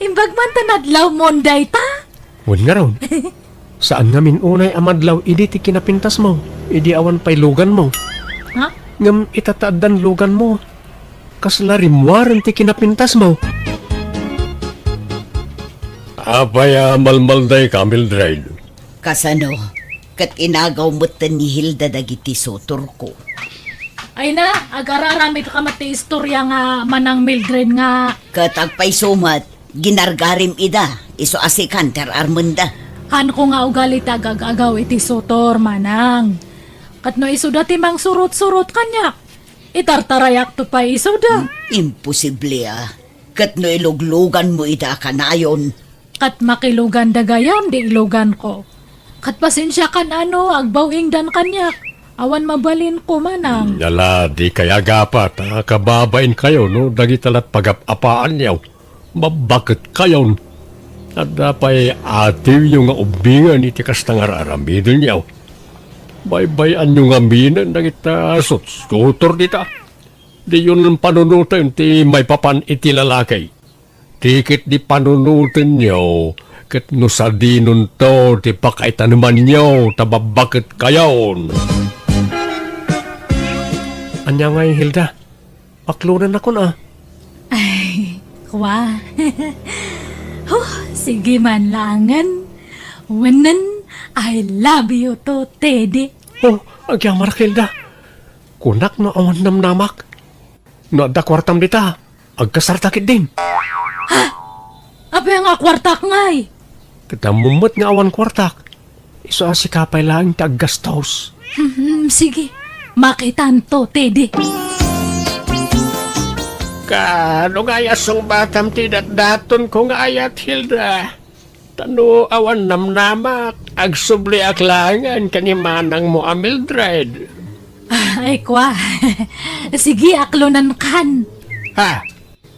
imbag man tanadlaw monday ta? Huwag nga ron. Saan ngamin unay amadlaw, idi ti kinapintas mo. Idi awan pa'y lugan mo. Ha? Ngam itataadan lugan mo. Kasla rimwaran ti kinapintas mo. Apaya malmalday ka, Mildred. Kasano? Kat inagaw mo't ni Hilda dagiti sotor ko. Ay na, agararamit ka mati istorya nga manang Mildred nga. Kat agpay sumat, ginargarim ida, iso asikan ter armenda. Han ko nga ugali tagagaw iti sotor manang. Kat no iso dati mang surot-surot kanyak. Itartarayak to pa iso da. Imposible Kat no iluglugan mo ida kanayon. Kat makilugan da gayam di ilugan ko. Kat pasensya kan agbawing dan kanyak. Awan mabalin ko manang. Yala, di kaya gapat, kababain kayo, no? Dagitalat pagapapaan niyaw. Mabakit kayo. At dapay ativ yung nga ubingan iti kastangar aramidin niyaw. Baybayan yung aminan na kita sutor dita. Di yun ang panunutan ti may papan iti lalakay. tikit di panunutin nyo, kat no sa dinon to, di pakaitan naman nyo, tababakit kayon. Anya nga yung Hilda, aklunan ako na. Kwa. Sige man langan. Wanan, I love you to, Teddy. Oh, agyamar Hilda. Kunak no awan namnamak. No da kwartam dita, agkasartakit din. Apa nga kwartak ngay? Katamumot nga awan kwartak. Iso si kapay lang taggastos. Sige, makitan to, Teddy. Kano nga yasong batam tidat daton ko nga ayat Hilda. Tano awan namnamak, agsubli aklangan kanimanang mo Mildred. Ay, kwa. Sige, aklunan kan. Ha?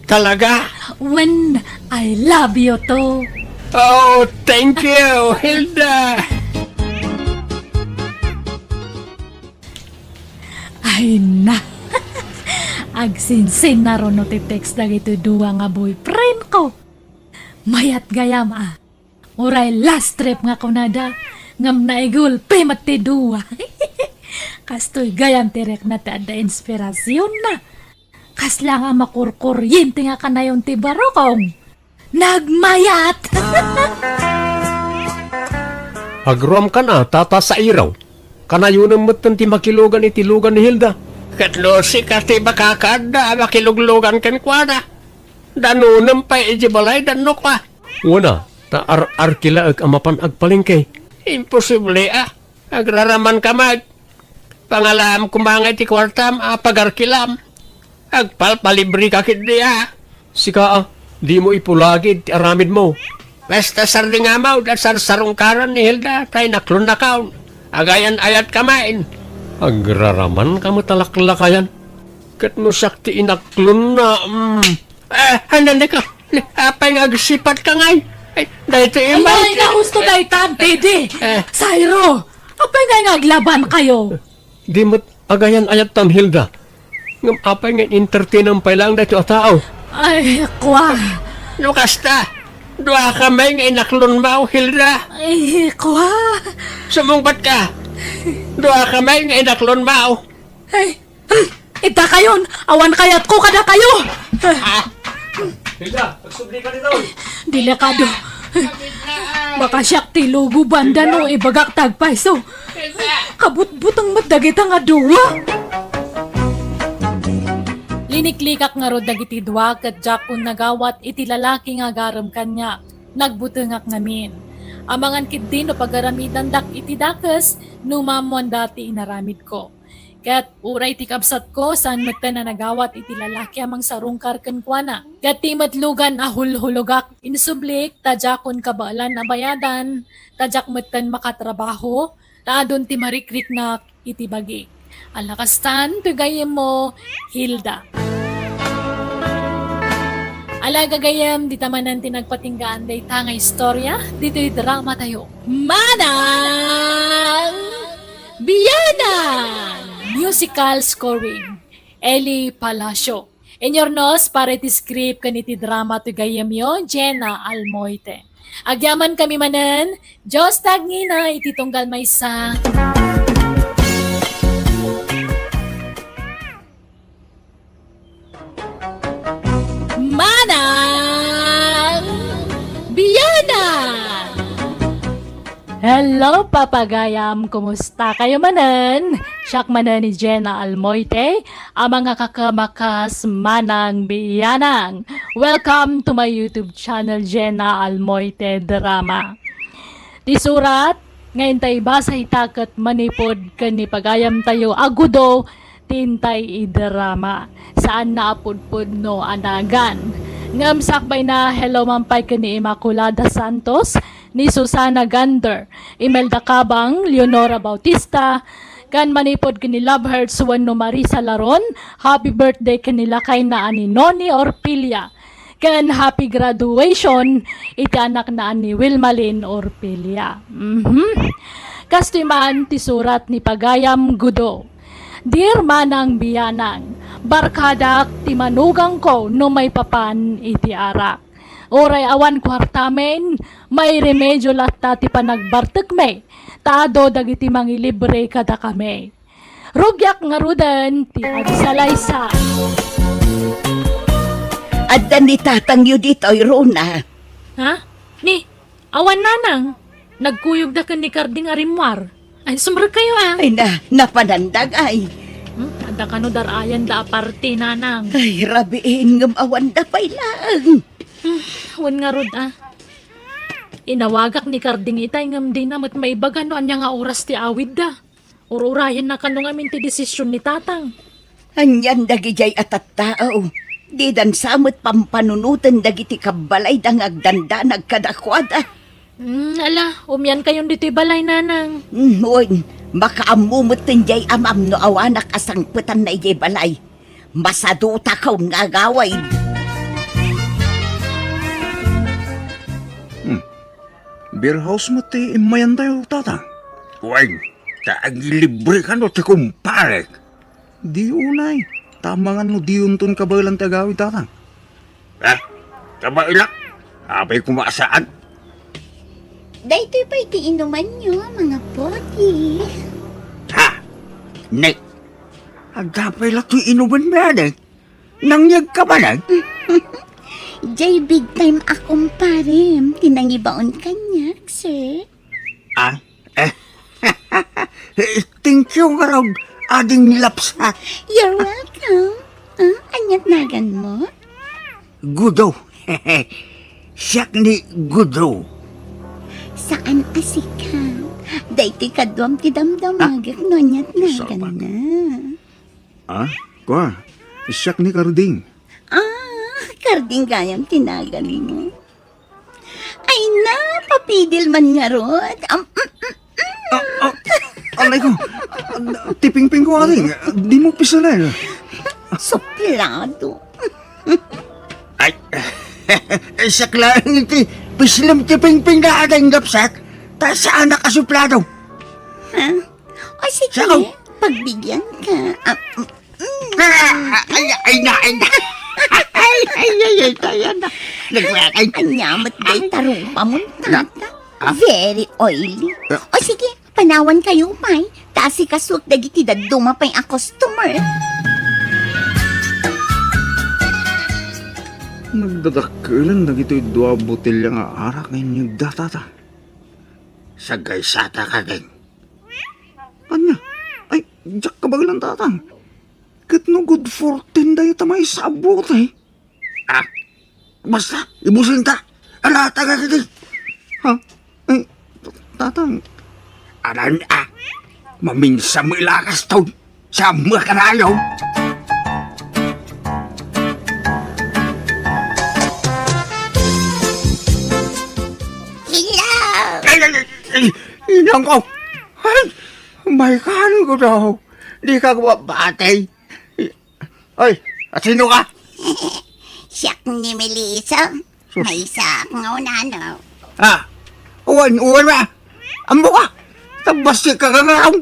Talaga? When I love you to. Oh, thank you, Hilda. Ay na. Agsinsin na ron no ti-text na ito duwa nga boyfriend ko. Mayat gayam Uray last trip nga kunada. Ngam na igulpe mati duwa. Kastoy gayam tirek na ta da inspirasyon na. Kas lang nga makurkuryente nga kanayon ti barokong. Nagmayat! Agrom ka na, tata sa iraw. Kanayunan mo't ti makilugan itilugan ni Hilda. Katlo si kasi makakada, makiluglugan kan kwa na. Danunam pa ijibalay, danok pa. Una, ta ar-arkila ag amapan agpalingkay. Imposible Agraraman ka mag. Pangalam kumangay ti kwartam, pagarkilam. Agpalpalibri ka kindi Sika di mo ipulagid ti aramid mo. Basta sarding amaw, dat sarsarungkaran ni Hilda, tay naklon na kaon. Agayan ayat kamain. Agraraman ka mo talaklakayan. Kat no sakti inaklon na. Handan ka. Apay nga agsipat ka ngay. Ay, dahil ito Ay, ay, nga gusto na itan, Teddy! Sairo! Apay nga aglaban kayo! Di mo't agayan ayat tam Hilda. Ngam apay nga entertain ang pailang dahito a tao. Ay, kwa! Lukasta, dua kamay nga inaklon mo, Hilda. Ay, kwa! Sumungbat ka. Dua kamay nga inaklon mo. Ay, ita kayon! Awan kayat ko kada kayo! Hilda, magsubli ka nito. Delikado. Baka siyak tilugo banda no ibagak tagpaiso. Kabut-butang madagit ang aduwa. Liniklikak nga rod dagiti duwa kat jakon nagawat iti lalaki nga garam kanya. Nagbutengak ngamin. Amangan kit din no pagaramidan dak iti dakas numamuan dati inaramid ko. Kat uray ti kabsat ko saan matan na nagawat iti lalaki amang sarungkar ken kuana. Kat ti matlugan ahulhulogak insublik tajakon kabalan na bayadan tajak matan makatrabaho taadon ti marikrik na iti bagi. Alakastan tugayem mo Hilda. Alagagayam di tamanan ti nagpatinggaan day tanga istorya dito'y drama tayo. Manang Biyanan! Musical scoring. Eli Palacio. Enyornos para iti script kaniti drama to gayamyo, Jenna Almoite. Agyaman kami manen, Diyos tagngina iti tunggal maysa. Manang Biyanan! Hello, papagayam! Kumusta kayo manan? Siyak manan ni Jenna Almoite, ang mga kakamakas manang biyanang. Welcome to my YouTube channel, Jenna Almoite Drama. Di surat, ngayon tayo basa itakat manipod kani pagayam tayo agudo, tintay idrama. Saan na apudpud no anagan. Ngam sakbay na hello mampay kani Immaculada Santos, ni Susana Gander, Imelda Cabang, Leonora Bautista, kan manipod kini Love Hearts Wano Marisa Laron, happy birthday kanila kay na ani Noni Orpilia, kan happy graduation iti anak na ani Wilmalyn Orpilia. Kastimaan ti surat ni Pagayam Gudo. Dear Manang Biyanang, barkadak ti manugang ko no may papan iti arak. Oray awan kwartamen, may remedyo latta ti panagbartek me. Tado dagiti mangilibre kada kami. Rugyak nga rudan ti agsalaysa. Adda ni tatang yu dito, Rona. Ha? Ni, awan nanang. Nagkuyog da kan ni Karding arimwar. Ay, sumrag kayo ah. Ay napanandag ay. Ada kano darayan da aparte nanang. Ay, rabiin ngam awan da pay lang. Wan nga rod ah. Inawagak ni Karding itay ngam din namat may bagano anya nga oras ti awid da. Ururayan na kano ngamin ti desisyon ni tatang. Anyan dagijay atat tao. Di dan samot pampanunutan dagiti kabalay dang agdanda nagkadakwada. Ala, umyan kayon dito'y balay nanang. Uy, makaamumot tinjay amam no awanak asang putan na ijay balay. Masaduta kaw nga gaway. Beer house mo ti imayan tayo, tata. Uy, taagilibre ka no ti kumparek. Di unay. Tamangan mo di untun kabalan ti agawid, tata. Taba ilak. Abay kumasaan. Daytoy pa iti inuman nyo, mga poti. Ha? Nek. Agapay lang ito'y inuman mo yan eh. Nangyag ka ba lang? Jay big time akong parem. Tinangibaon kanyak, sir. Thank you nga raw, ading lapsa. You're welcome. Anyat nagan mo? Gudo. Siyak ni Gudo. Saan asika? Daytoy kadwam ti damdamagak no anyat nagan na. Kwa, siyak ni Karding. Karding gayam tinagali mo. Ay na, papidil man nga rod. Alay ko, tiping-ping ko ating. Di mo pisalan. Suplado. Ay, siyak lang iti pislam ti ping-ping na ading lapsak. Ta saan nakasuplado? Ha? O sige, Saan? pagbigyan ka. Ay na. Ay, tayo na. Nagwakay. Anyamat day tarupa mo, tata. Very oily. O sige, panawan kayo, may. Tasi kasuk dagiti daduma pa'y a customer. Nagdadakalan na gito'y dua botelya nga arak ngayon yung datata. Sagay sata ka din. Anya? Ay, jak ka bagalan tatang. Kat no good for 10 dayo tamay sabot eh. Basta, ibusin ta. Alata ka din. Ha? Ay, tatang. Aran maminsa mo ilakas to. Sa mga kanayaw. Hello! Ay, inang ko. Ay, may kan ko daw. Di ka batay. Ay, at sino ka? Siyak ni Melissa. May sak nga unano. Uwan ba? Ambo ka. Tabas ka kagaraw.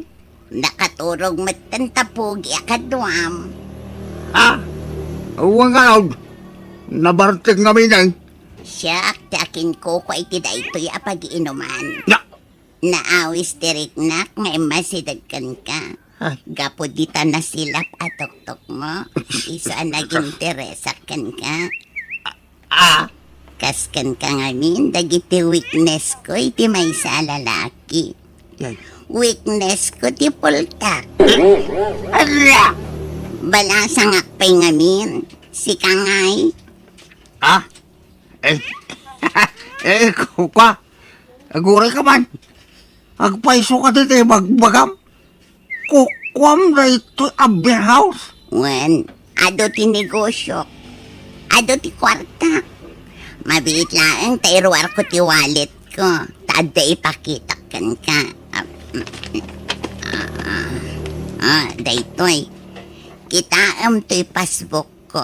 Nakaturog matantapugi akadwam. Uwan ka raw. Nabartig kami nang. Siyak, takin ko ko iti da ito'y apag-inuman. Na. Naawis tirik nak, nga masidagkan ka. Gapo dita na silap atok-tok mo. Isa naging teresakan ka. Kaskan ka ngamin, dagiti weakness ko, iti may sa lalaki. Weakness ko, ti pultak. Ala! Balasang akpay ngamin, si Kangay. Kuka. Aguray ka man. Agpaiso ka dito magbagam. Kukwam na ito a beer house. Wen, ado ti negosyo. Ado ti kwarta. Mabit lang, tairuar ko ti wallet ko. Tada ipakitakan ka. Daytoy. Kita to'y passbook ko.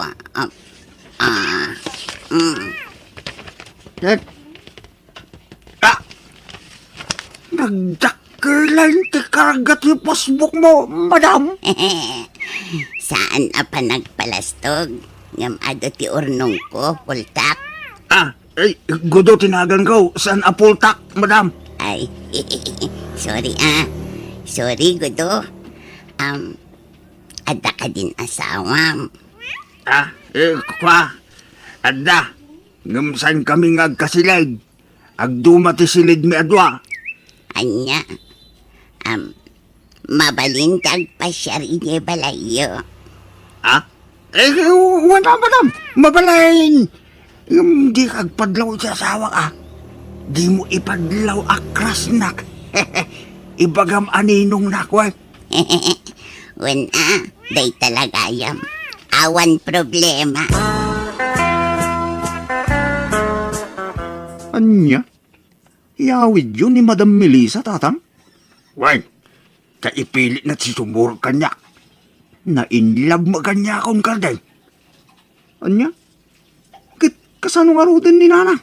Nagdakilan ti karagat yung passbook mo, madam. Saan pa nagpalastog? Ngam ado ti urnong ko, pultak. Ay, gudo tinagan ko. San apultak, madam? Ay, sorry Sorry, Gudo. Ada ka din asawam. Kwa. Adda. Ngamsan kami ngagkasilid. Agdumati silid mi adwa. Anya, mabalintag pa siya rin balayo. Wala, madam. Mabalain. Di kagpadlaw sa asawa ka. Di mo ipadlaw akras nak. Ibagam aninong nakwa. Wala, day talaga yam. Awan problema. Anya? Iawid yun ni Madam Melissa, tatang? Why? Kaipilit na si sumur kanya. Na-inlove mo kanya akong karday. Anya? Kasano nga rutin ni Nana?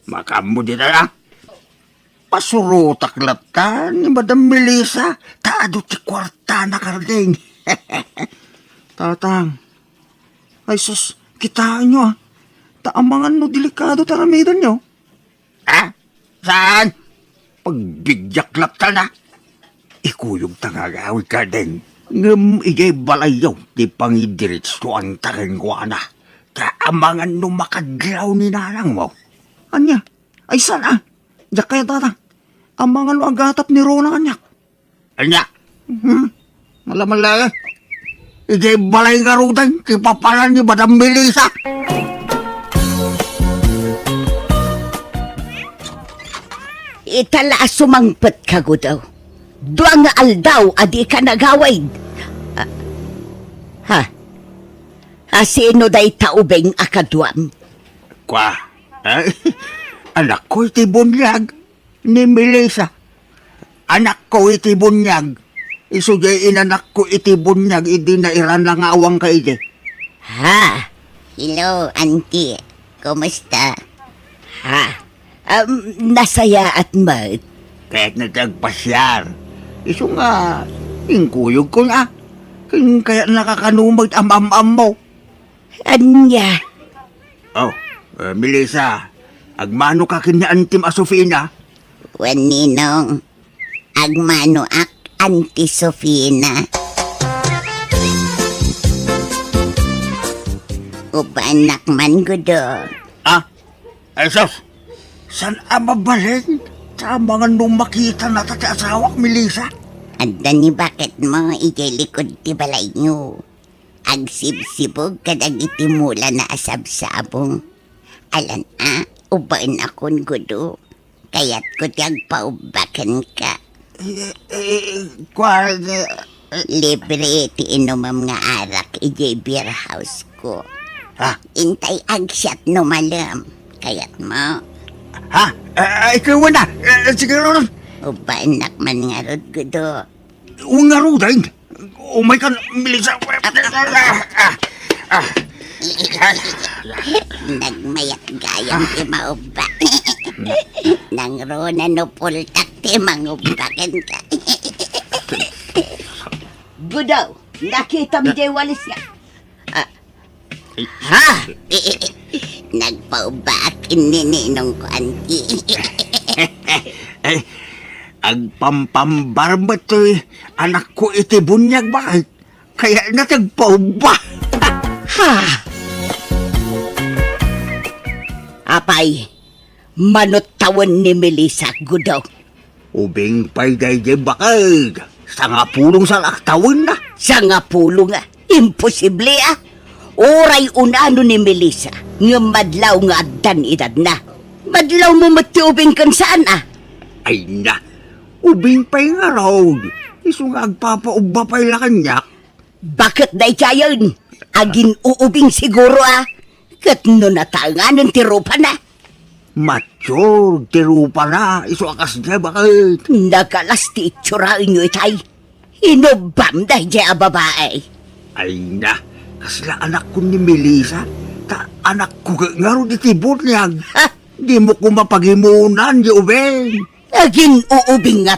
Makamu di na. Pasurutak latan ni Madam Melissa. Taado ti kwarta na karday. Tatang. Ay sus, kitaan nyo Taamangan no delikado taramidan nyo. Saan? Pagbigyak lapta na. Ikuyog tangagawi ka din. Ngam igay balayaw di pangidiritso ang tarengwana. Taamangan no makadlaw ni nanang mo. Anya? Ay sana? Diyak kaya tatang. Amangan no ang gatap ni Rona kanyak. Anya? Malaman lang. Igay balay garudan. Kipapalan ni Madam Melissa. Itala sumangpet ka daw. Duang nga aldaw adi ka nagaway. Sino day taubeng akaduam? Kwa, anak ko iti bunyag ni Melissa. Anak ko iti bunyag. Isugay inanak ko iti bunyag, idi na iran lang awang ka iti. Hello, auntie. Kumusta? Nasaya at mat. Kahit nagpasyar. Iso nga, ingkuyog ko na. Kaya nakakanumag am-am-am mo. Anya? Melissa, agmano ka kanya antim Asofina? Waninong, agmano ak Auntie Sofina. Upanak man gudo. Ay sos, saan mabalik? Sa mga nung makita na sa asawak, Melissa? Anda ni bakit mo ikilikod ti balay nyo. Agsibsibog kadag itimula na asab-sabong. Alan uban akon gudo. Kaya't ko ti agpaubakan ka. Libre ti inomam nga arak ijay beer house ko. Intay agsyat no malam. Kaya't mo. Ikaw na. Siguro. Ubanak man nga rod gudo. Nga ro din. Umay ka, Melissa. Nagmayat gayang ti mauba. Nang rona no pultak ti mangubakan ka. Gudaw, nakita mo jay walis ka. Nagpaubakin ni Ninong ko, auntie. Agpampambarba to'y anak ko iti bunyag bakit? Kaya natagpauba. Apay, manot tawan ni Melissa, gudaw. Ubing pa'y day bakit? Sa nga pulong sa laktawan na. Sa nga pulo nga, imposible Oray unano ni Melissa, nga madlaw nga addan edad na. Madlaw mo matiubing kan saan Ay na, ubing pa'y nga raw. Iso nga agpapaubba pa'y lakanyak. Bakit day kayon? Agin uubing siguro Kat no natanganan tirupa na. Mature, tirupa na. Iso akas niya bakit? Nagalas ti itsurain nyo itay. Inubam day jay babae. Ay na, kasla anak ko ni Melissa. Anak ko nga ro di tibot niyag. Di mo ko mapagimunan, di ubeng. Agin uubing nga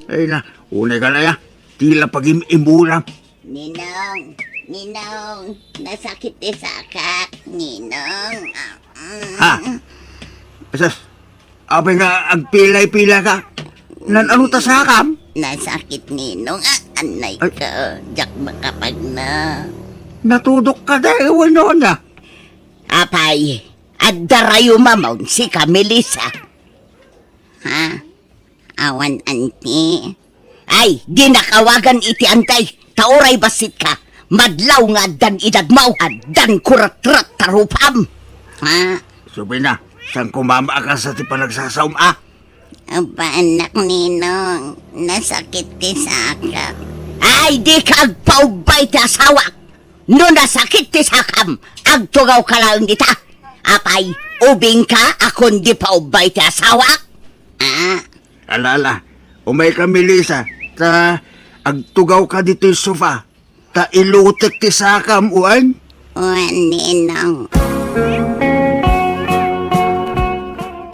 Ay na, unay ka na ya. Tila pag-imulang. Ninong, Ninong, nasakit di sakak. Ninong. Ha? Asas, abay nga agpilay-pila ka. Ano ta sa kam? Nasakit ninong. Anay Ay. ka. Jak makapag na. Natudok ka dahil wano na. Apay, at darayo mamaw si Melissa. Ha? Awan anti. Ay, di nakawagan iti antay. Taoray basit ka. Madlaw nga dan idagmaw. At dan kurat-rat tarupam. Ha? Sabi na, saan kumama ka sa ti panagsasaum Aba anak ninong. Nasakit di sakak. Ay, di ka agpaubay ti asawak. No nasakit ti sakam, agtugaw ka lang dita. Apay, ubing ka, akon di paubay ti asawak. Alala, umay ka Melissa, ta agtugaw ka dito yung sofa, ta ilutek ti sakam uan. Uwan ninong.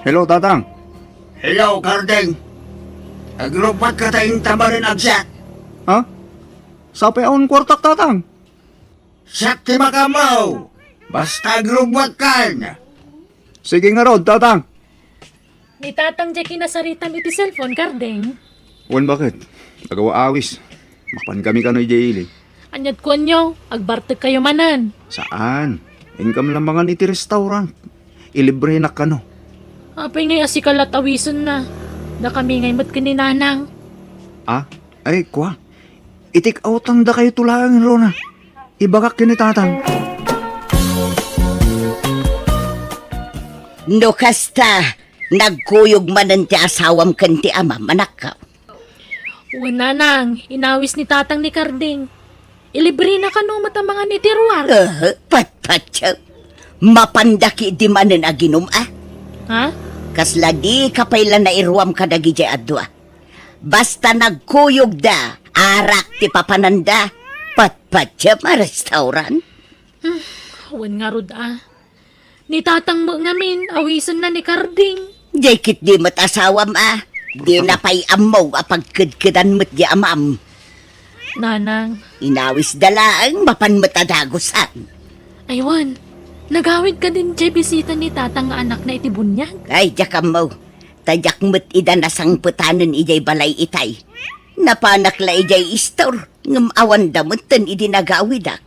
Hello, tatang. Hello, Kardeng. Agrupat ka tayong tamarin agsat. Ha? Sapay akong kwartak, tatang. Sakti makamaw. Basta agrupat ka na. Sige nga rod, tatang. Ni tatang Jackie nasaritam iti cellphone, Kardeng. Wan bakit? Nagawa awis. Mapan kami ka no ijayili. Anyad ko nyo, agbartag kayo manan. Saan? Income lambangan iti restaurant. Ilibre na ka no. Apay ngay asikalat awison na. Da kami ngay mat kininanang. Ah? Ay, kwa. Itik outan da kayo tulangan, Rona. Ibagak yun ni tatang. No kasta, nagkuyog manan ti asawam kan ti ama, manakaw. Wala nang, inawis ni tatang ni Karding. Ilibre na kano matamangan ni Tiruar. Patpatsaw. Mapandaki di manan aginom Ha? Kasla di kapailan na iruam kadagi jay adwa. Basta nagkuyog da, arak ti papananda, patpatsaw ma restaurant. Wan nga rod Ni tatang mo ngamin, awisan na ni Karding. Jay kit di mat asawam di na pay amaw apagkidkidan mat di amam. Nanang, Inawis dalaang mapan matadagusan. aywan, nagawid ka din jay bisita ni tatang nga anak na itibunyag. Ay, jakam mo. Tadyak mo't ida nasang putanan ijay balay itay. Napanak la ijay istor. Ngam awan damutan idinagawidak.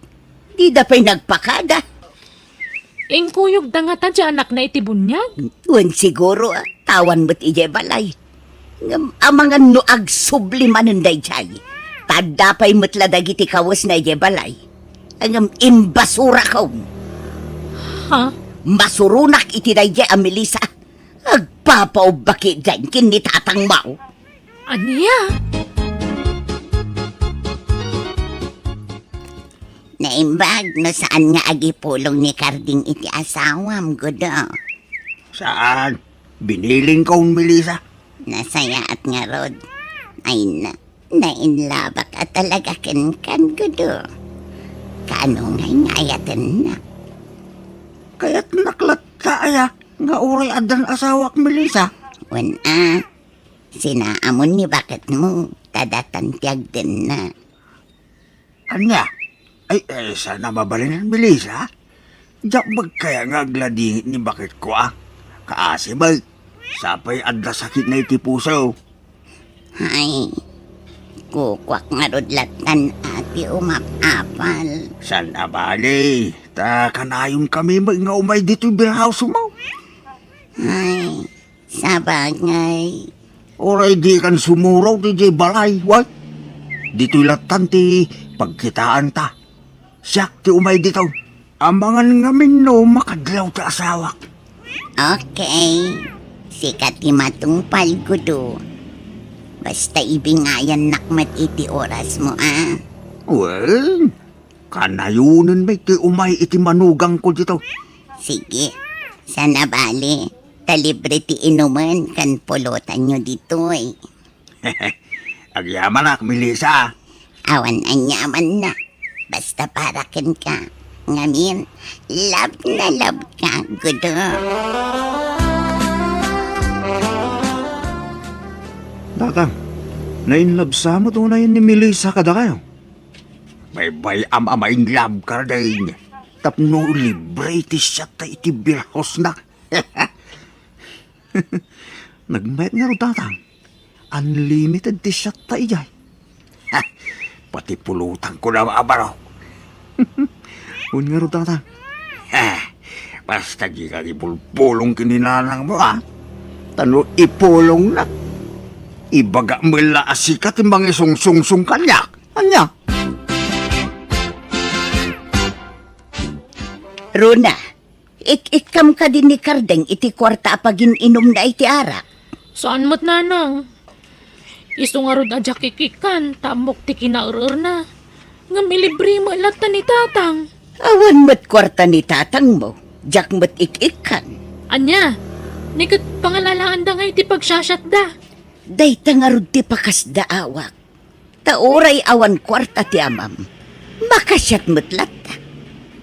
Di da pa'y nagpakada. Ingkuyog da nga ta dya anak na itibunyag. Wan siguro tawan mo't ijay balay. Ngam amangan no ag sublimanan day jay. Tada pa'y mo't ladagiti kawas na ijay balay. Ngam imbasura ko. Ha? Masurunak iti day jay Melissa. Agpapaubaki dyan kin ni tatang mau. Aniya? Naimbag no saan nga agipulong ni Karding iti asawam, gudo. Saan? Biniling ko Melissa. Nasaya at nga rod. Ay na, nainlabak at talaga kan gudo. Kano nga ngayatan na. Kaya't naklat kaya nga uray adan asawak Melissa. Wan sinaamon ni bakit mo, tadatantiag din na. Anya? Ay, sana mabalinan Melissa. Diyak kaya nga agladingit ni bakit ko Kaasibay, sapay adla sakit na iti puso. Ay, kukwak nga rodlatan ati umapapal. Sana bali, ta kanayon kami nga umay dito'y birhouse mo. Ay, sabagay. Oray di kan sumuraw di jay balay, what? Dito'y latan ti pagkitaan ta. Siyak ti umay dito. Amangan ngamin no makadlaw ti asawak. Okay, sikat ti matungpal gudo. Basta ibingayan nakmat iti oras mo Well, kanayunan may ti umay iti manugang ko dito. Sige, sana bali. Talibre ti inuman kan pulutan nyo dito Agyaman na, Melissa. Awan anyaman na. Basta parakin ka. Ngamin, love na love ka, gudo. Tatang, nainlove sa mo tunay ni Melissa kada kayo. Bay am-amain lab kardeng. Tapno libre ti siya ta iti birhos na. Nagmayat nga ro tatang. Unlimited ti siya ta ijay. Pati pulutan ko na maabaraw. Un nga ro tatang. Basta di ka ipulpulong kininanang mo, Tano ipulong na. Ibaga mula asikat yung mga sungsungsung kanyak. Anya? Runa, ikam ka din ni Kardeng iti kwarta apagin inom na iti arak. Saan mo't nanang? Iso nga rod adya kikikan, tamok ti kinaurur na. Nga milibre mo lata ni tatang. Awan mo't kwarta ni tatang mo, jak mo't ikikan. Anya, nikat pangalalaan da nga iti pagsasyat da. Day tangarod ti pakasda awak. Tauray awan kwarta ti amam. Makasyat mo't lata.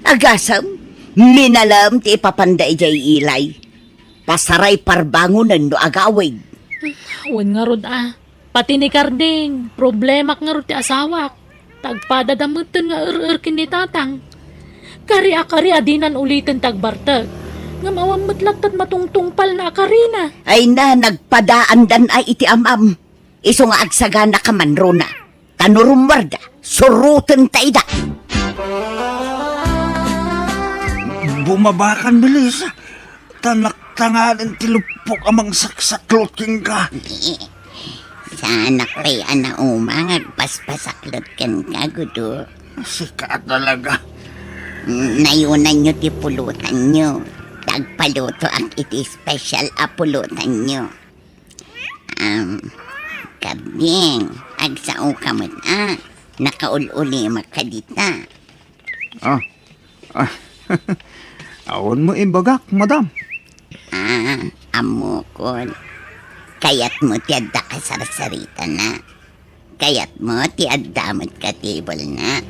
Agasam, minalam ti ipapanda ijay ilay. Pasaray parbangunan no agawig. Awan nga rod Pati ni Karding, problema nga rod ti asawak. Tagpadadamutan nga ur-urkin ni tatang. Kari adinan ulitin tagbartag. Nga mawamutlat at matungtungpal na akarina. Ay na nagpadaan dan ay iti amam. Iso nga agsagana ka man, Rona. Tanurumwarda, surutan taida. Bumabakan bilis. Tanak-tangalan tilupok amang saksaklot king ka. Sana kay ana umang agpaspasaklot kan kagudo. Sikat talaga. Nayunan nyo ti pulutan nyo. Tagpaluto ang iti special apulutan nyo. Kabing, agsao ka mo na. Nakaululi makadita. Awan mo imbagak, madam. Amukon. Kayat mo ti adda ka sarsarita na. Kayat mo ti adda mo't ka table na.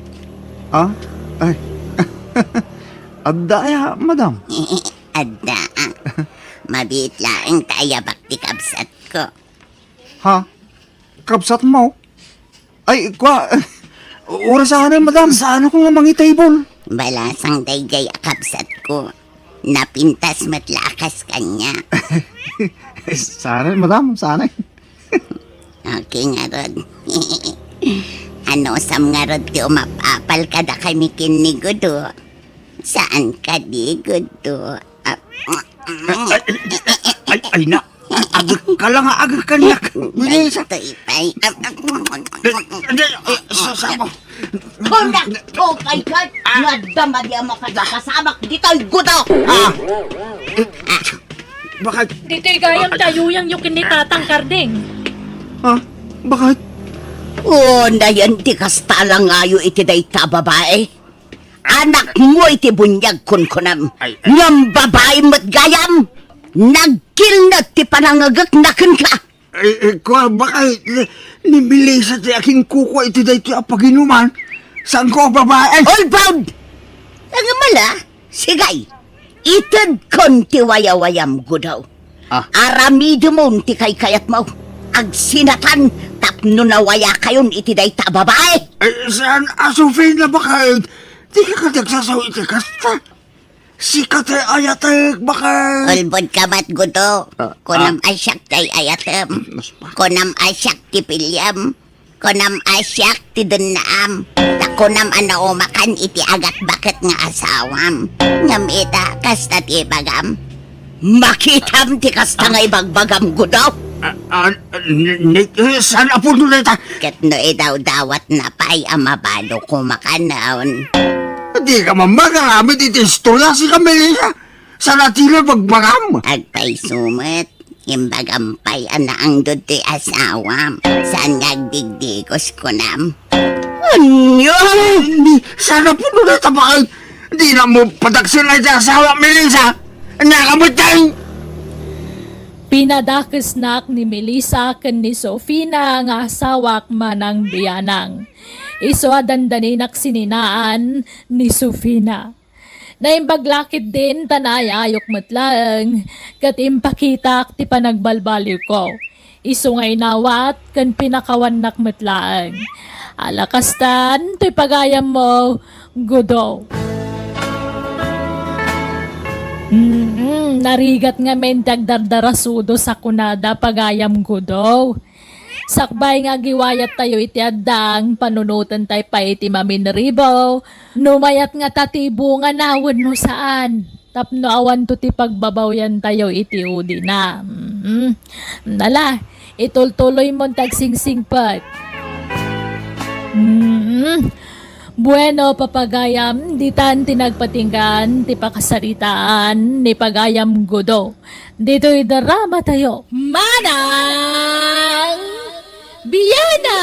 Ay. Adda madam. Adda. Mabit laang kaya bakti kabsat ko. Ha? Kapsat mo? Ay, oras sana madam. Saan ako nga mangi table? Balasang daygay akabsat ko. Napintas matlakas kanya. Sana, madam. Sana. Okay nga rod. Ano sam nga rod ti umapapal ka da kami kinigudo. Saan ka di gudo? Ay na. Agak ka lang, agak ka niyak. Bilis. Ipay. Sasama. Kunak! Tokay ka! Nadama di ang makasabak dito'y gudo! Bakit? Dito'y gayam tayuyang yukin ni tatang Karding. Bakit? Na yan ti kastala ngayo iti dayta babae. Anak mo iti bunyag kunkunam. Ngam babae mo't gayam. Nagkilnat ti panangagak nakin ka. Bakit? Nibili sa ti aking kuko iti dayto apaginuman. Saan ko babae? All bound! Ang mala, sigay. Itad kon ti wayawayam gudaw. Aramido mo ti kay kayat mo. Agsinatan tapno na waya kayon iti dayta babae. Saan asufin na bakit? Di ka nagsasaw iti kasta. Sikat ay ayatek bakit? Ulbod ka mat gudo. Kunam asyak tay ayatem. Kunam asyak ti pilyam. Kunam asyak ti dunnaam. Kunam ano umakan iti agat bakit nga asawam. Ngam ita kasta ti bagam. Makitam ti kasta nga ibagbagam gudo. Saan apo nila ita? Ket no idaw-dawat na pa'y amabalo kumakanaon. Di ka mamagamit iti istorya si Camellia. Saan atila bagbagam? Agpay sumet. Imbagampay anaang do'y asawam. Saan nagdigdigos ko nam? Ano? Sana po nila ita bakit? Di na mo pataksin na iti asawa, Melissa. Nakamot tayo. Pinadakes nak ni Melissa ken ni Sofina nga asawak manang biyanang. Iso adandaninak sininaan ni Sofina. Naimbaglakit din tanay ayok matlang kat impakitak ti panagbalbaliw ko. Iso nga inawat kan pinakawanak metlaang. Alakastan, to'y pagayam mo, gudo. Narigat nga men dagdardarasudo sa kunada pagayam gudo. Sakbay nga giwayat tayo iti addang, panunutan tayo pa iti maminribo. Numayat nga tatibo nga nawon no saan. Tapno awan to ti pagbabawyan tayo iti udi na. Nala, itultuloy mo tagsingsingpat. Bueno, papagayam, di tan tinagpatinggan, ti pakasaritaan, ni pagayam gudo. Dito'y darama tayo. Manang Biyana!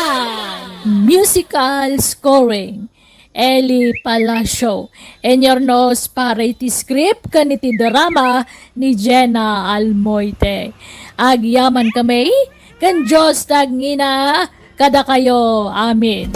Musical scoring. Eli Palacio. And your nose para iti script kaniti drama ni Jenna Almoite. Agyaman kami, kan Diyos tagngina, kada kayo. Amin.